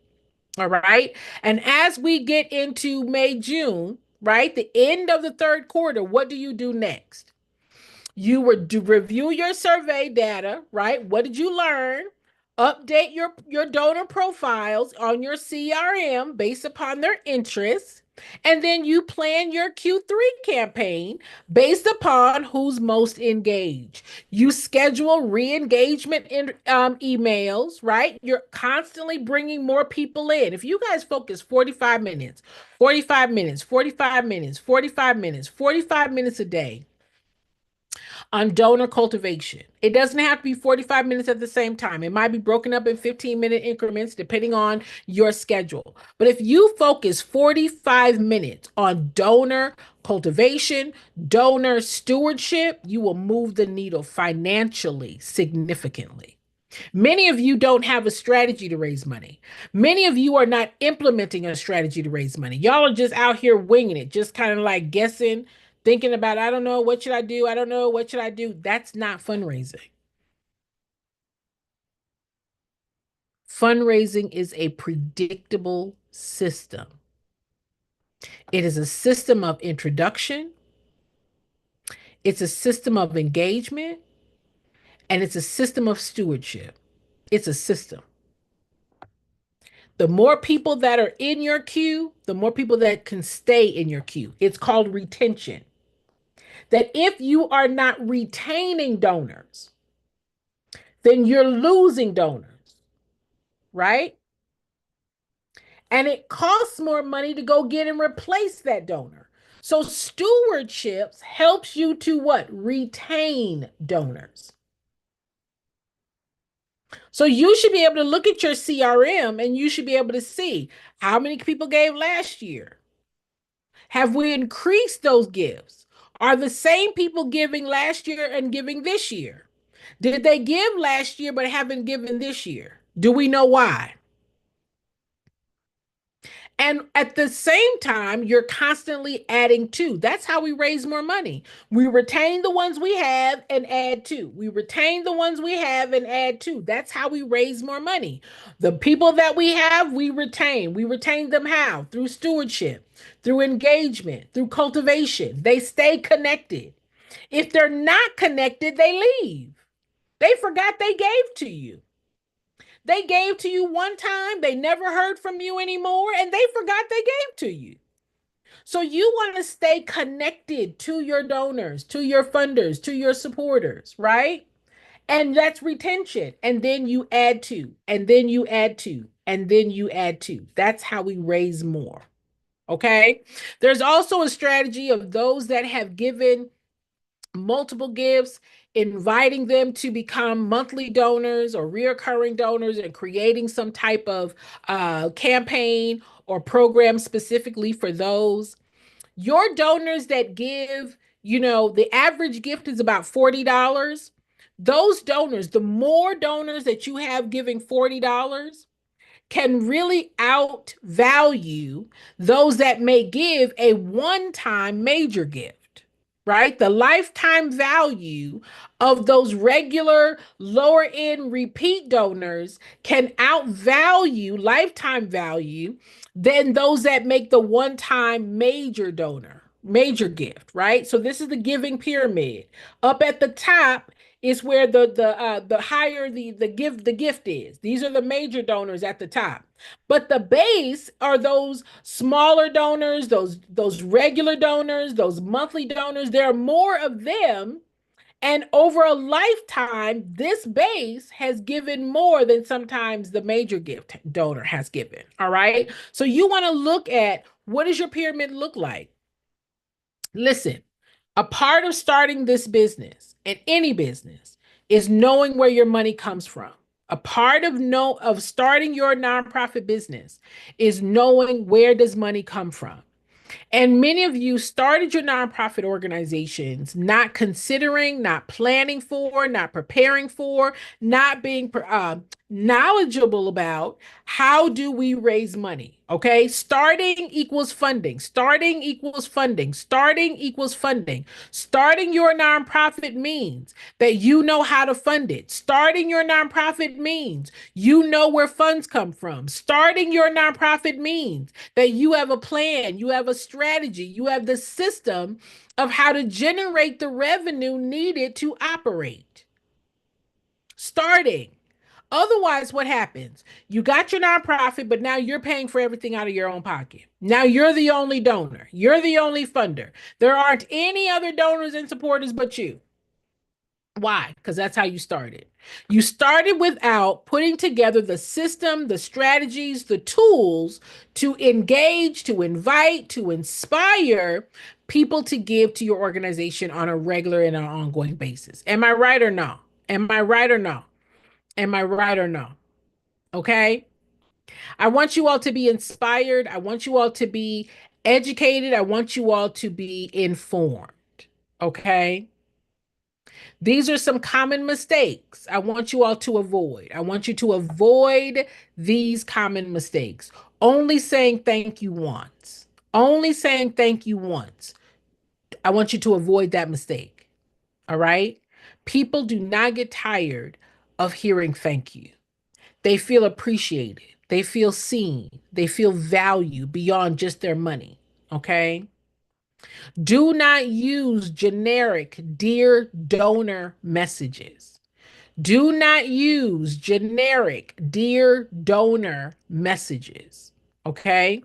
All right. And as we get into May, June, right, the end of the third quarter, what do you do next? You would do review your survey data, right? What did you learn? Update your donor profiles on your CRM based upon their interests. And then you plan your Q3 campaign based upon who's most engaged. You schedule re-engagement emails, right? You're constantly bringing more people in. If you guys focus 45 minutes, 45 minutes, 45 minutes, 45 minutes, 45 minutes a day on donor cultivation. It doesn't have to be 45 minutes at the same time. It might be broken up in 15-minute increments depending on your schedule. But if you focus 45 minutes on donor cultivation, donor stewardship, you will move the needle financially significantly. Many of you don't have a strategy to raise money. Many of you are not implementing a strategy to raise money. Y'all are just out here winging it, just kind of like guessing, thinking about, I don't know, what should I do? I don't know, what should I do? That's not fundraising. Fundraising is a predictable system. It is a system of introduction, it's a system of engagement, and it's a system of stewardship. It's a system. The more people that are in your queue, the more people that can stay in your queue. It's called retention. That if you are not retaining donors, then you're losing donors, right? And it costs more money to go get and replace that donor. So stewardships helps you to what? Retain donors. So you should be able to look at your CRM and you should be able to see how many people gave last year. Have we increased those gifts? Are the same people giving last year and giving this year? Did they give last year but haven't given this year? Do we know why? And at the same time, you're constantly adding to. That's how we raise more money. We retain the ones we have and add to. We retain the ones we have and add to. That's how we raise more money. The people that we have, we retain. We retain them how? Through stewardship, through engagement, through cultivation. They stay connected. If they're not connected, they leave. They forgot they gave to you. They gave to you one time, they never heard from you anymore, and they forgot they gave to you. So you want to stay connected to your donors, to your funders, to your supporters, right? And that's retention. And then you add to, and then you add to, and then you add to. That's how we raise more. Okay. There's also a strategy of those that have given multiple gifts, inviting them to become monthly donors or reoccurring donors and creating some type of campaign or program specifically for those. Your donors that give, the average gift is about $40. Those donors, the more donors that you have giving $40, can really outvalue those that may give a one-time major gift, right? The lifetime value of those regular lower end repeat donors can outvalue lifetime value than those that make the one-time major gift, right? So this is the giving pyramid. Up at the top is where the higher the gift is. These are the major donors at the top. But the base are those smaller donors, those regular donors, those monthly donors. There are more of them, and over a lifetime, this base has given more than sometimes the major gift donor has given. All right. So you want to look at, what does your pyramid look like? Listen, a part of starting this business and any business is knowing where your money comes from. A part of starting your nonprofit business is knowing, where does money come from. And many of you started your nonprofit organizations not considering, not planning for, not preparing for, not being knowledgeable about, how do we raise money? Okay. Starting equals funding. Starting equals funding. Starting equals funding. Starting your nonprofit means that you know how to fund it. Starting your nonprofit means you know where funds come from. Starting your nonprofit means that you have a plan, you have a strategy, you have the system of how to generate the revenue needed to operate. Starting. Otherwise, what happens? You got your nonprofit, but now you're paying for everything out of your own pocket. Now you're the only donor, you're the only funder. There aren't any other donors and supporters but you. Why? Because that's how you started. You started without putting together the system, the strategies, the tools to engage, to invite, to inspire people to give to your organization on a regular and an ongoing basis. Am I right or no? Am I right or no? Am I right or no? Okay. I want you all to be inspired. I want you all to be educated. I want you all to be informed. Okay. These are some common mistakes I want you all to avoid. I want you to avoid these common mistakes. Only saying thank you once. Only saying thank you once. I want you to avoid that mistake. All right? People do not get tired of hearing thank you. They feel appreciated. They feel seen. They feel value beyond just their money. Okay? Do not use generic dear donor messages. Do not use generic dear donor messages. Okay?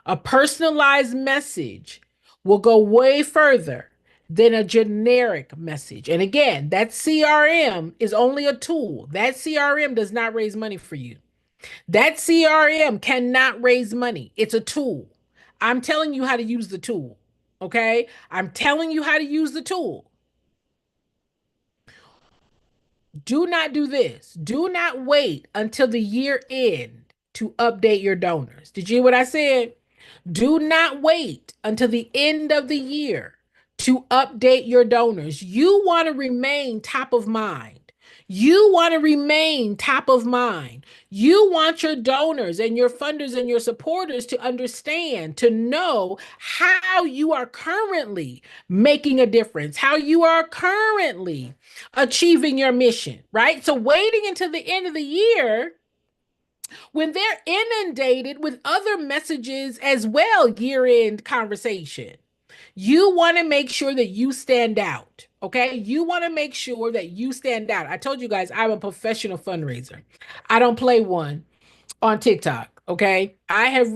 A personalized message will go way further than a generic message. And again, that CRM is only a tool. That CRM does not raise money for you. That CRM cannot raise money. It's a tool. I'm telling you how to use the tool. Okay? I'm telling you how to use the tool. Do not do this. Do not wait until the year end to update your donors. Did you hear what I said? Do not wait until the end of the year to update your donors. You want to remain top of mind. You want to remain top of mind. You want your donors and your funders and your supporters to understand, to know how you are currently making a difference, how you are currently achieving your mission, right? So, waiting until the end of the year when they're inundated with other messages as well, year-end conversation. You want to make sure that you stand out. Okay. You want to make sure that you stand out. I told you guys I'm a professional fundraiser. I don't play one on TikTok. Okay. I have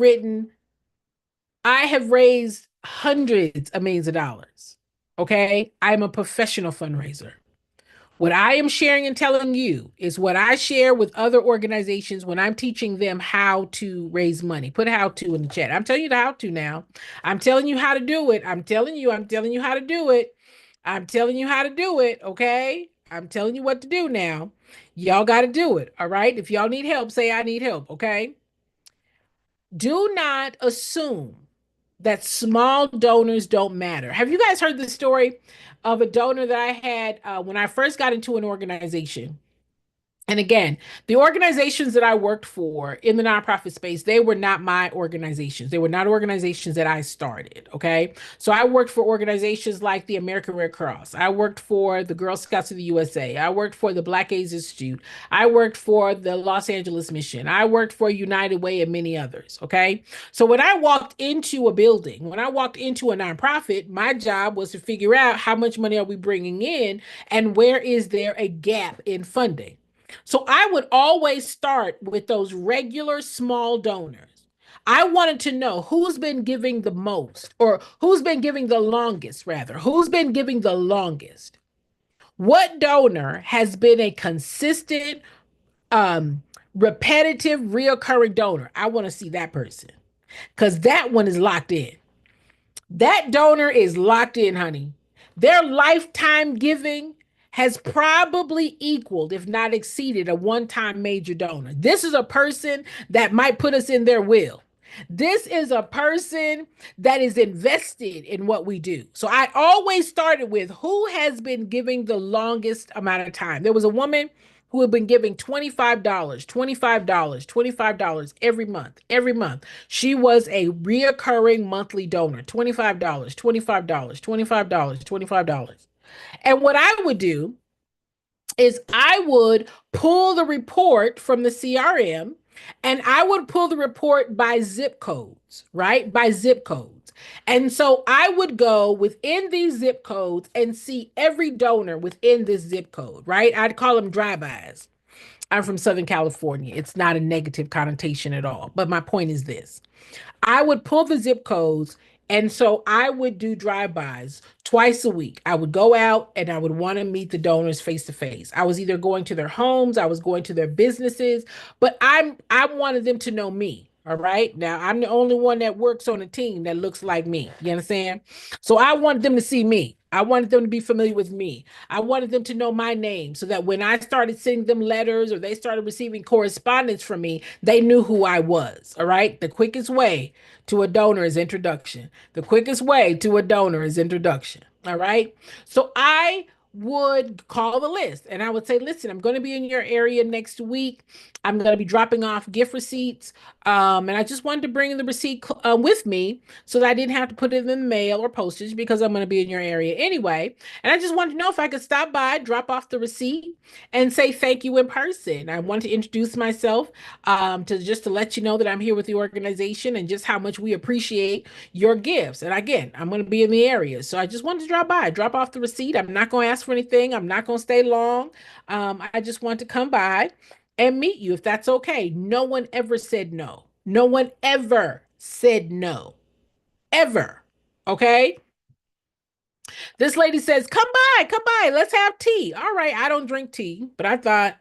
raised hundreds of millions of dollars. Okay. I'm a professional fundraiser. What I am sharing and telling you is what I share with other organizations when I'm teaching them how to raise money. Put how to in the chat. I'm telling you the how to now. I'm telling you how to do it. I'm telling you how to do it. I'm telling you how to do it. Okay. I'm telling you what to do now. Y'all got to do it. All right. If y'all need help, say I need help. Okay. Do not assume that small donors don't matter. Have you guys heard the story of a donor that I had when I first got into an organization? And again, the organizations that I worked for in the nonprofit space, they were not my organizations. They were not organizations that I started. Okay. So I worked for organizations like the American Red Cross. I worked for the Girl Scouts of the USA. I worked for the Black AIDS Institute. I worked for the Los Angeles Mission. I worked for United Way and many others. Okay. So when I walked into a building, when I walked into a nonprofit, my job was to figure out how much money are we bringing in and where is there a gap in funding. So I would always start with those regular small donors. I wanted to know who's been giving the most or who's been giving the longest, rather, who's been giving the longest. What donor has been a consistent, repetitive, reoccurring donor? I want to see that person because that one is locked in. That donor is locked in, honey. Their lifetime giving has probably equaled, if not exceeded, a one time major donor. This is a person that might put us in their will. This is a person that is invested in what we do. So I always started with who has been giving the longest amount of time. There was a woman who had been giving $25, $25, $25 every month. She was a reoccurring monthly donor, $25, $25, $25, $25. And what I would do is I would pull the report from the CRM and I would pull the report by zip codes, right? By zip codes. And so I would go within these zip codes and see every donor within this zip code, right? I'd call them drive-bys. I'm from Southern California. It's not a negative connotation at all. But my point is this: I would pull the zip codes. And so I would do drive-bys twice a week. I would go out and I would want to meet the donors face to face. I was either going to their homes, I was going to their businesses, but I wanted them to know me. All right. Now I'm the only one that works on a team that looks like me. You understand? So I wanted them to see me. I wanted them to be familiar with me. I wanted them to know my name so that when I started sending them letters or they started receiving correspondence from me, they knew who I was. All right. The quickest way to a donor is introduction. The quickest way to a donor is introduction. All right. So I would call the list and I would say, listen, I'm going to be in your area next week. I'm going to be dropping off gift receipts. And I just wanted to bring the receipt with me so that I didn't have to put it in the mail or postage because I'm going to be in your area anyway. And I just wanted to know if I could stop by, drop off the receipt, and say thank you in person. I wanted to introduce myself to just to let you know that I'm here with the organization and just how much we appreciate your gifts. And again, I'm going to be in the area. So I just wanted to drop by, drop off the receipt. I'm not going to ask for anything. I'm not going to stay long. I just want to come by and meet you if that's okay. No one ever said no. No one ever said no. Ever. Okay. This lady says, come by, let's have tea. All right. I don't drink tea, but I thought,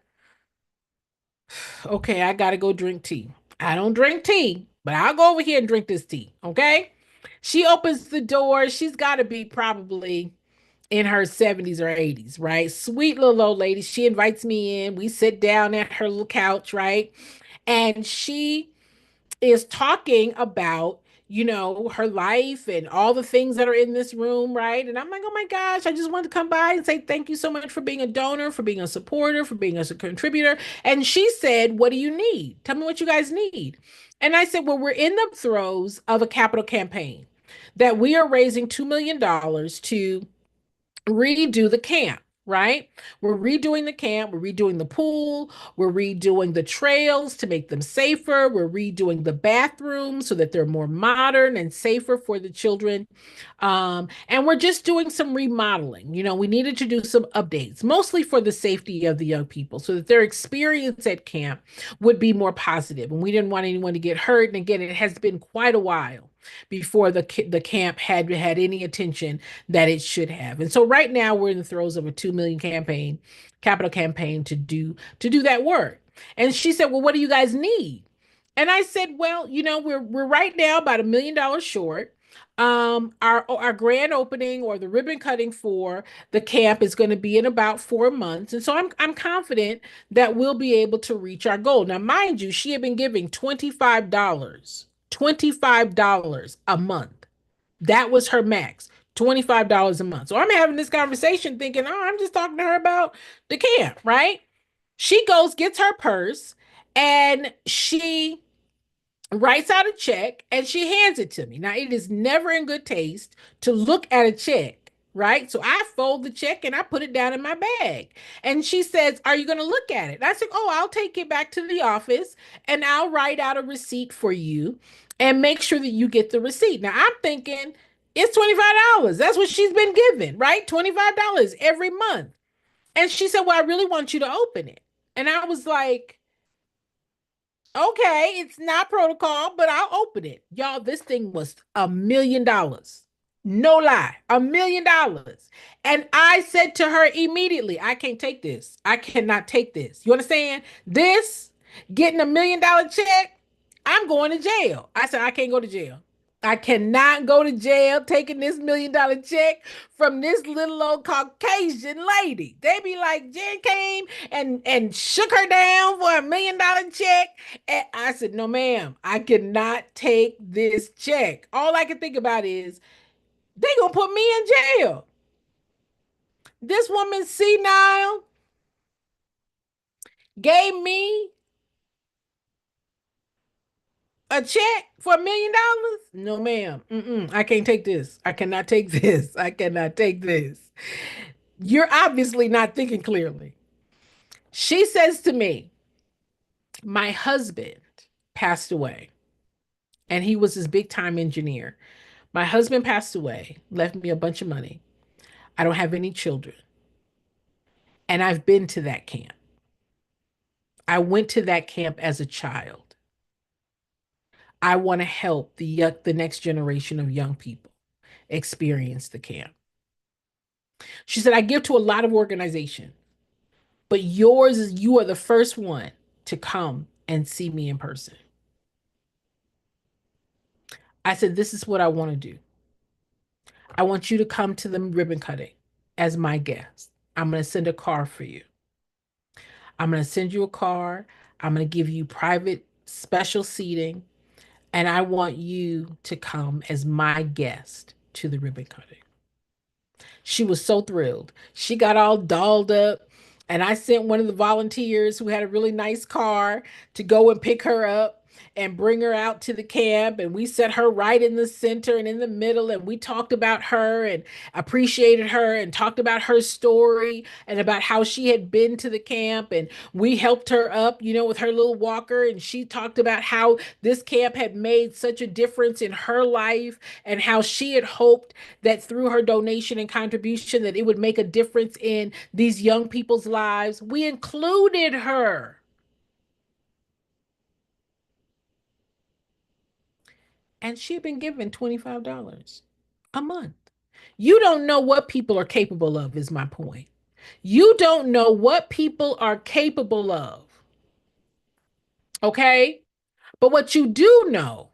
okay, I got to go drink tea. I don't drink tea, but I'll go over here and drink this tea. Okay. She opens the door. She's got to be probably in her 70s or 80s, right? Sweet little old lady. She invites me in. We sit down at her little couch, right? And she is talking about, her life and all the things that are in this room, right? And I'm like, oh my gosh, I just wanted to come by and say thank you so much for being a donor, for being a supporter, for being a contributor. And she said, what do you need? Tell me what you guys need. And I said, well, we're in the throes of a capital campaign that we are raising $2 million to redo the camp, right? We're redoing the camp, we're redoing the pool, we're redoing the trails to make them safer, we're redoing the bathrooms so that they're more modern and safer for the children. And we're just doing some remodeling. We needed to do some updates, mostly for the safety of the young people, so that their experience at camp would be more positive. And we didn't want anyone to get hurt. And again, it has been quite a while before the camp had any attention that it should have. And so right now we're in the throes of a 2 million campaign, capital campaign to do that work. And she said, "Well, what do you guys need?" And I said, "Well, we're right now about $1 million short. Our grand opening or the ribbon cutting for the camp is going to be in about 4 months, and so I'm confident that we'll be able to reach our goal." Now, mind you, she had been giving $25 a month. That was her max, $25 a month. So I'm having this conversation thinking, oh, I'm just talking to her about the camp, right? She goes, gets her purse, and she writes out a check and she hands it to me. Now, it is never in good taste to look at a check, right? So I fold the check and I put it down in my bag. And she says, "Are you going to look at it?" And I said, "Oh, I'll take it back to the office and I'll write out a receipt for you and make sure that you get the receipt." Now, I'm thinking, it's $25. That's what she's been given, right? $25 every month. And she said, "Well, I really want you to open it." And I was like, "Okay, it's not protocol, but I'll open it." Y'all, this thing was $1 million. No lie, $1 million. And I said to her immediately, "I can't take this. I cannot take this." You understand? This, getting $1 million check, I'm going to jail. I said, "I can't go to jail. I cannot go to jail taking this $1 million check from this little old Caucasian lady." They be like, "Jen came and shook her down for $1 million check." And I said, "No, ma'am, I cannot take this check." All I can think about is they gonna put me in jail. This woman senile gave me a check for $1 million. No, ma'am. Mm-mm, I can't take this. I cannot take this. I cannot take this. You're obviously not thinking clearly. She says to me, "My husband passed away, and he was this big time engineer. My husband passed away, left me a bunch of money. I don't have any children. And I've been to that camp. I went to that camp as a child. I want to help the next generation of young people experience the camp." She said, "I give to a lot of organizations, but yours is, you are the first one to come and see me in person." I said, "This is what I want to do. I want you to come to the ribbon cutting as my guest. I'm going to send a car for you. I'm going to send you a car. I'm going to give you private special seating. And I want you to come as my guest to the ribbon cutting." She was so thrilled. She got all dolled up. And I sent one of the volunteers who had a really nice car to go and pick her up and bring her out to the camp. And we set her right in the center and in the middle. And we talked about her and appreciated her and talked about her story and about how she had been to the camp. And we helped her up, with her little walker. And she talked about how this camp had made such a difference in her life and how she had hoped that through her donation and contribution that it would make a difference in these young people's lives. We included her, and she had been given $25 a month. You don't know what people are capable of, is my point. You don't know what people are capable of. Okay? But what you do know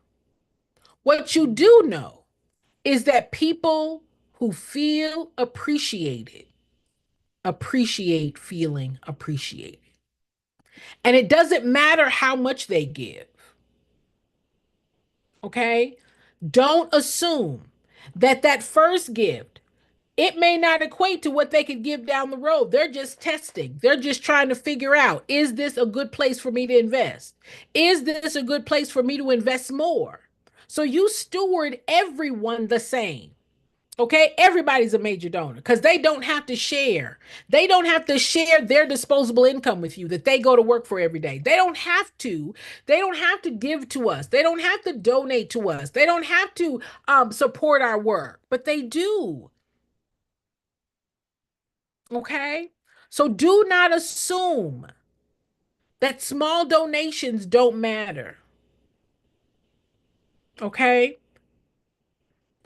is that people who feel appreciated appreciate feeling appreciated. And it doesn't matter how much they give, okay? Don't assume that that first gift, it may not equate to what they could give down the road. They're just testing. They're just trying to figure out, is this a good place for me to invest? Is this a good place for me to invest more? So you steward everyone the same. Okay, everybody's a major donor because they don't have to share. They don't have to share their disposable income with you that they go to work for every day. They don't have to. They don't have to give to us. They don't have to donate to us. They don't have to support our work, but they do. Okay, so do not assume that small donations don't matter. Okay,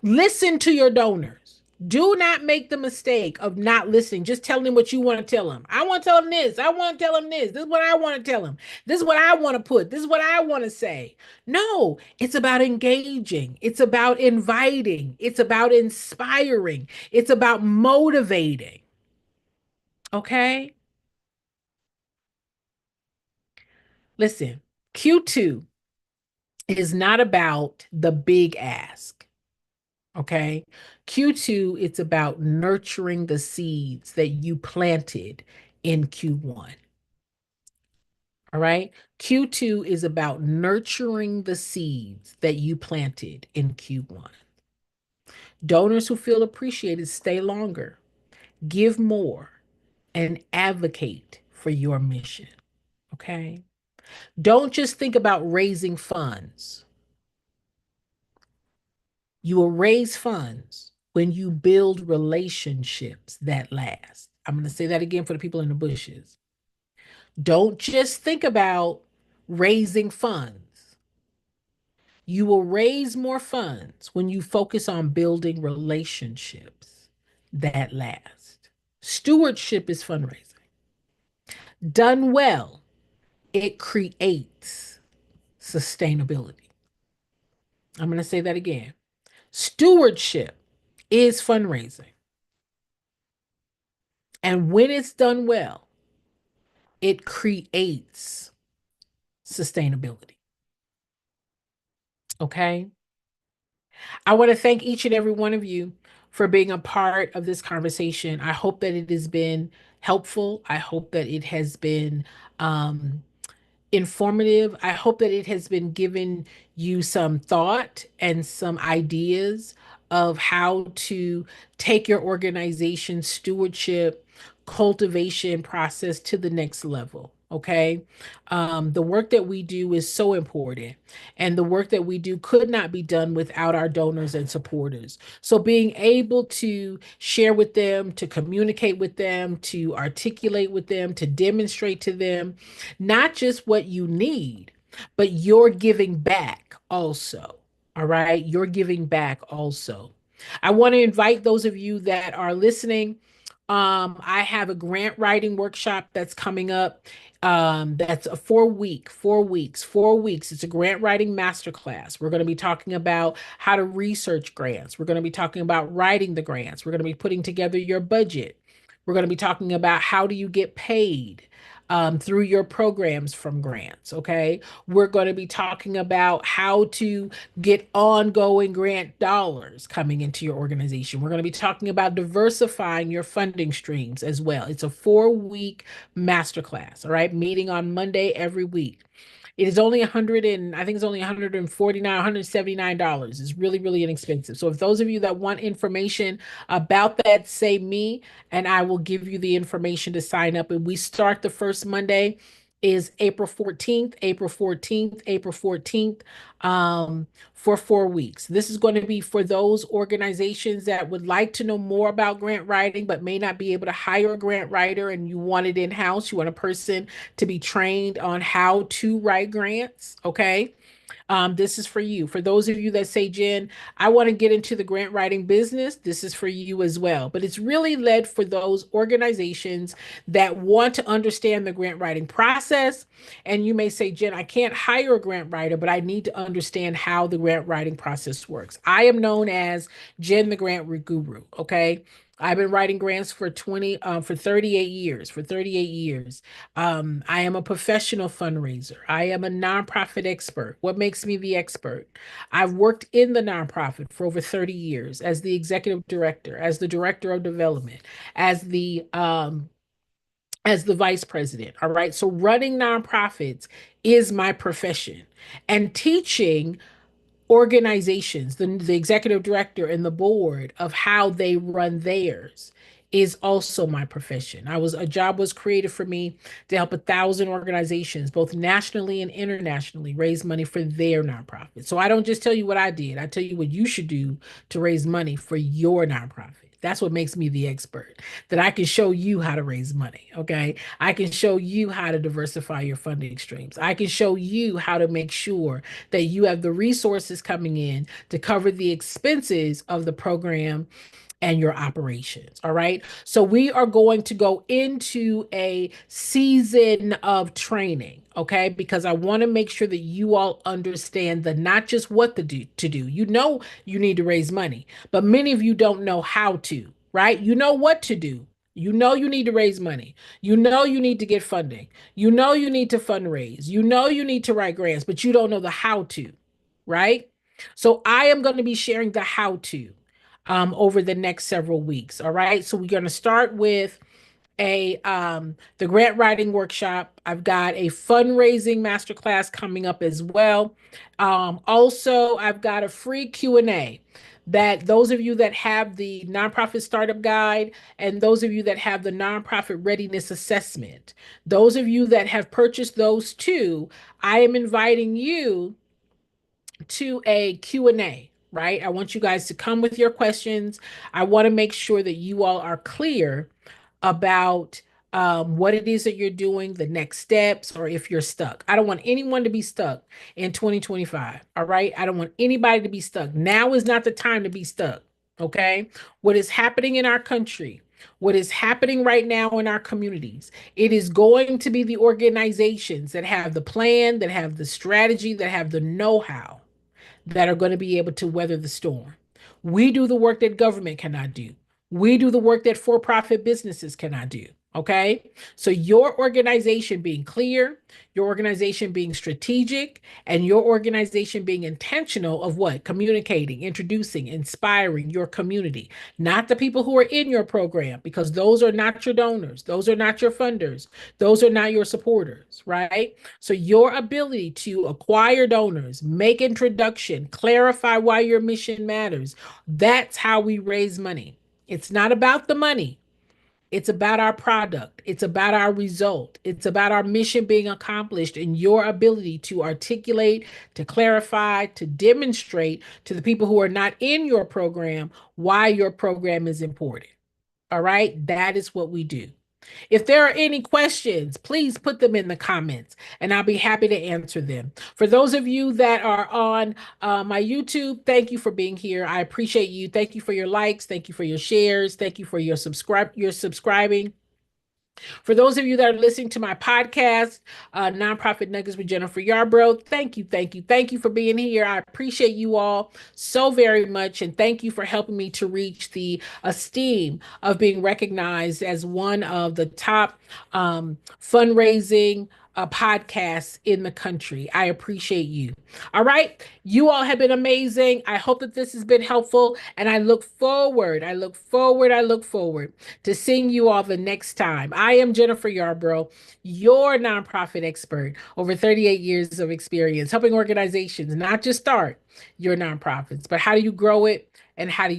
listen to your donors. Do not make the mistake of not listening. Just telling them what you want to tell them. I want to tell them this. I want to tell them this. This is what I want to tell them. This is what I want to put. This is what I want to say. No, it's about engaging. It's about inviting. It's about inspiring. It's about motivating. Okay? Listen, Q2 is not about the big ask. Okay. Q2, it's about nurturing the seeds that you planted in Q1. All right. Q2 is about nurturing the seeds that you planted in Q1. Donors who feel appreciated stay longer, give more, and advocate for your mission. Okay. Don't just think about raising funds. You will raise funds when you build relationships that last. I'm going to say that again for the people in the bushes. Don't just think about raising funds. You will raise more funds when you focus on building relationships that last. Stewardship is fundraising. Done well, it creates sustainability. I'm going to say that again. Stewardship is fundraising. And when it's done well, it creates sustainability. Okay. I want to thank each and every one of you for being a part of this conversation. I hope that it has been helpful. I hope that it has been um, informative. I hope that it has been given you some thought and some ideas of how to take your organization stewardship, cultivation process to the next level. Okay. The work that we do is so important, and the work that we do could not be done without our donors and supporters. So, being able to share with them, to communicate with them, to articulate with them, to demonstrate to them not just what you need, but you're giving back also. All right. You're giving back also. I want to invite those of you that are listening. I have a grant writing workshop that's coming up. That's a 4 week, 4 weeks, 4 weeks. It's a grant writing masterclass. We're going to be talking about how to research grants. We're going to be talking about writing the grants. We're going to be putting together your budget. We're going to be talking about how do you get paid through your programs from grants. Okay. We're going to be talking about how to get ongoing grant dollars coming into your organization. We're going to be talking about diversifying your funding streams as well. It's a 4 week masterclass. All right. Meeting on Monday every week. It is only 100 and I think it's only 149, $179. It's really, really inexpensive. So if those of you that want information about that, say me, and I will give you the information to sign up. And we start the first Monday is April 14th, April 14th, April 14th, for 4 weeks. This is going to be for those organizations that would like to know more about grant writing, but may not be able to hire a grant writer, and you want it in-house. You want a person to be trained on how to write grants. Okay. This is for you. For those of you that say, Jen, I want to get into the grant writing business, this is for you as well. But it's really led for those organizations that want to understand the grant writing process. And you may say, Jen, I can't hire a grant writer, but I need to understand how the grant writing process works. I am known as Jen the Grant Guru. Okay. I've been writing grants for 38 years, for 38 years. I am a professional fundraiser. I am a nonprofit expert. What makes me the expert? I've worked in the nonprofit for over 30 years as the executive director, as the director of development, as the vice president. All right. So running nonprofits is my profession, and teaching organizations, the executive director and the board of how they run theirs is also my profession. A job was created for me to help 1,000 organizations, both nationally and internationally, raise money for their nonprofit. So I don't just tell you what I did, I tell you what you should do to raise money for your nonprofit. That's what makes me the expert, that I can show you how to raise money. Okay. I can show you how to diversify your funding streams. I can show you how to make sure that you have the resources coming in to cover the expenses of the program and your operations. All right. So we are going to go into a season of training. Okay. Because I want to make sure that you all understand the not just what to do. You know you need to raise money, but many of you don't know how to, right? You know what to do. You know you need to raise money. You know you need to get funding. You know you need to fundraise. You know you need to write grants, but you don't know the how to, right? So I am going to be sharing the how to over the next several weeks. All right. So we're going to start with a the grant writing workshop. I've got a fundraising masterclass coming up as well. Also, I've got a free Q&A that those of you that have the nonprofit startup guide and those of you that have the nonprofit readiness assessment, those of you that have purchased those two, I am inviting you to a Q&A, right? I want you guys to come with your questions. I want to make sure that you all are clear about what it is that you're doing, the next steps, or if you're stuck. I don't want anyone to be stuck in 2025. All right. I don't want anybody to be stuck. Now is not the time to be stuck. Okay. What is happening in our country? What is happening right now in our communities? It is going to be the organizations that have the plan, that have the strategy, that have the know how that are going to be able to weather the storm. We do the work that government cannot do. We do the work that for profit businesses cannot do. Okay. So your organization being clear, your organization being strategic, and your organization being intentional of what? Communicating, introducing, inspiring your community, not the people who are in your program, because those are not your donors. Those are not your funders. Those are not your supporters, right? So your ability to acquire donors, make introduction, clarify why your mission matters, that's how we raise money. It's not about the money. It's about our product. It's about our result. It's about our mission being accomplished and your ability to articulate, to clarify, to demonstrate to the people who are not in your program why your program is important. All right. That is what we do. If there are any questions, please put them in the comments and I'll be happy to answer them. For those of you that are on my YouTube, thank you for being here. I appreciate you. Thank you for your likes. Thank you for your shares. Thank you for your subscribing. For those of you that are listening to my podcast, Nonprofit Nuggets with Jennifer Yarbrough, thank you, thank you, thank you for being here. I appreciate you all so very much. And thank you for helping me to reach the esteem of being recognized as one of the top fundraising podcasts in the country. I appreciate you. All right. You all have been amazing. I hope that this has been helpful. And I look forward to seeing you all the next time. I am Jennifer Yarbrough, your nonprofit expert, over 38 years of experience helping organizations not just start your nonprofits, but how do you grow it and how do you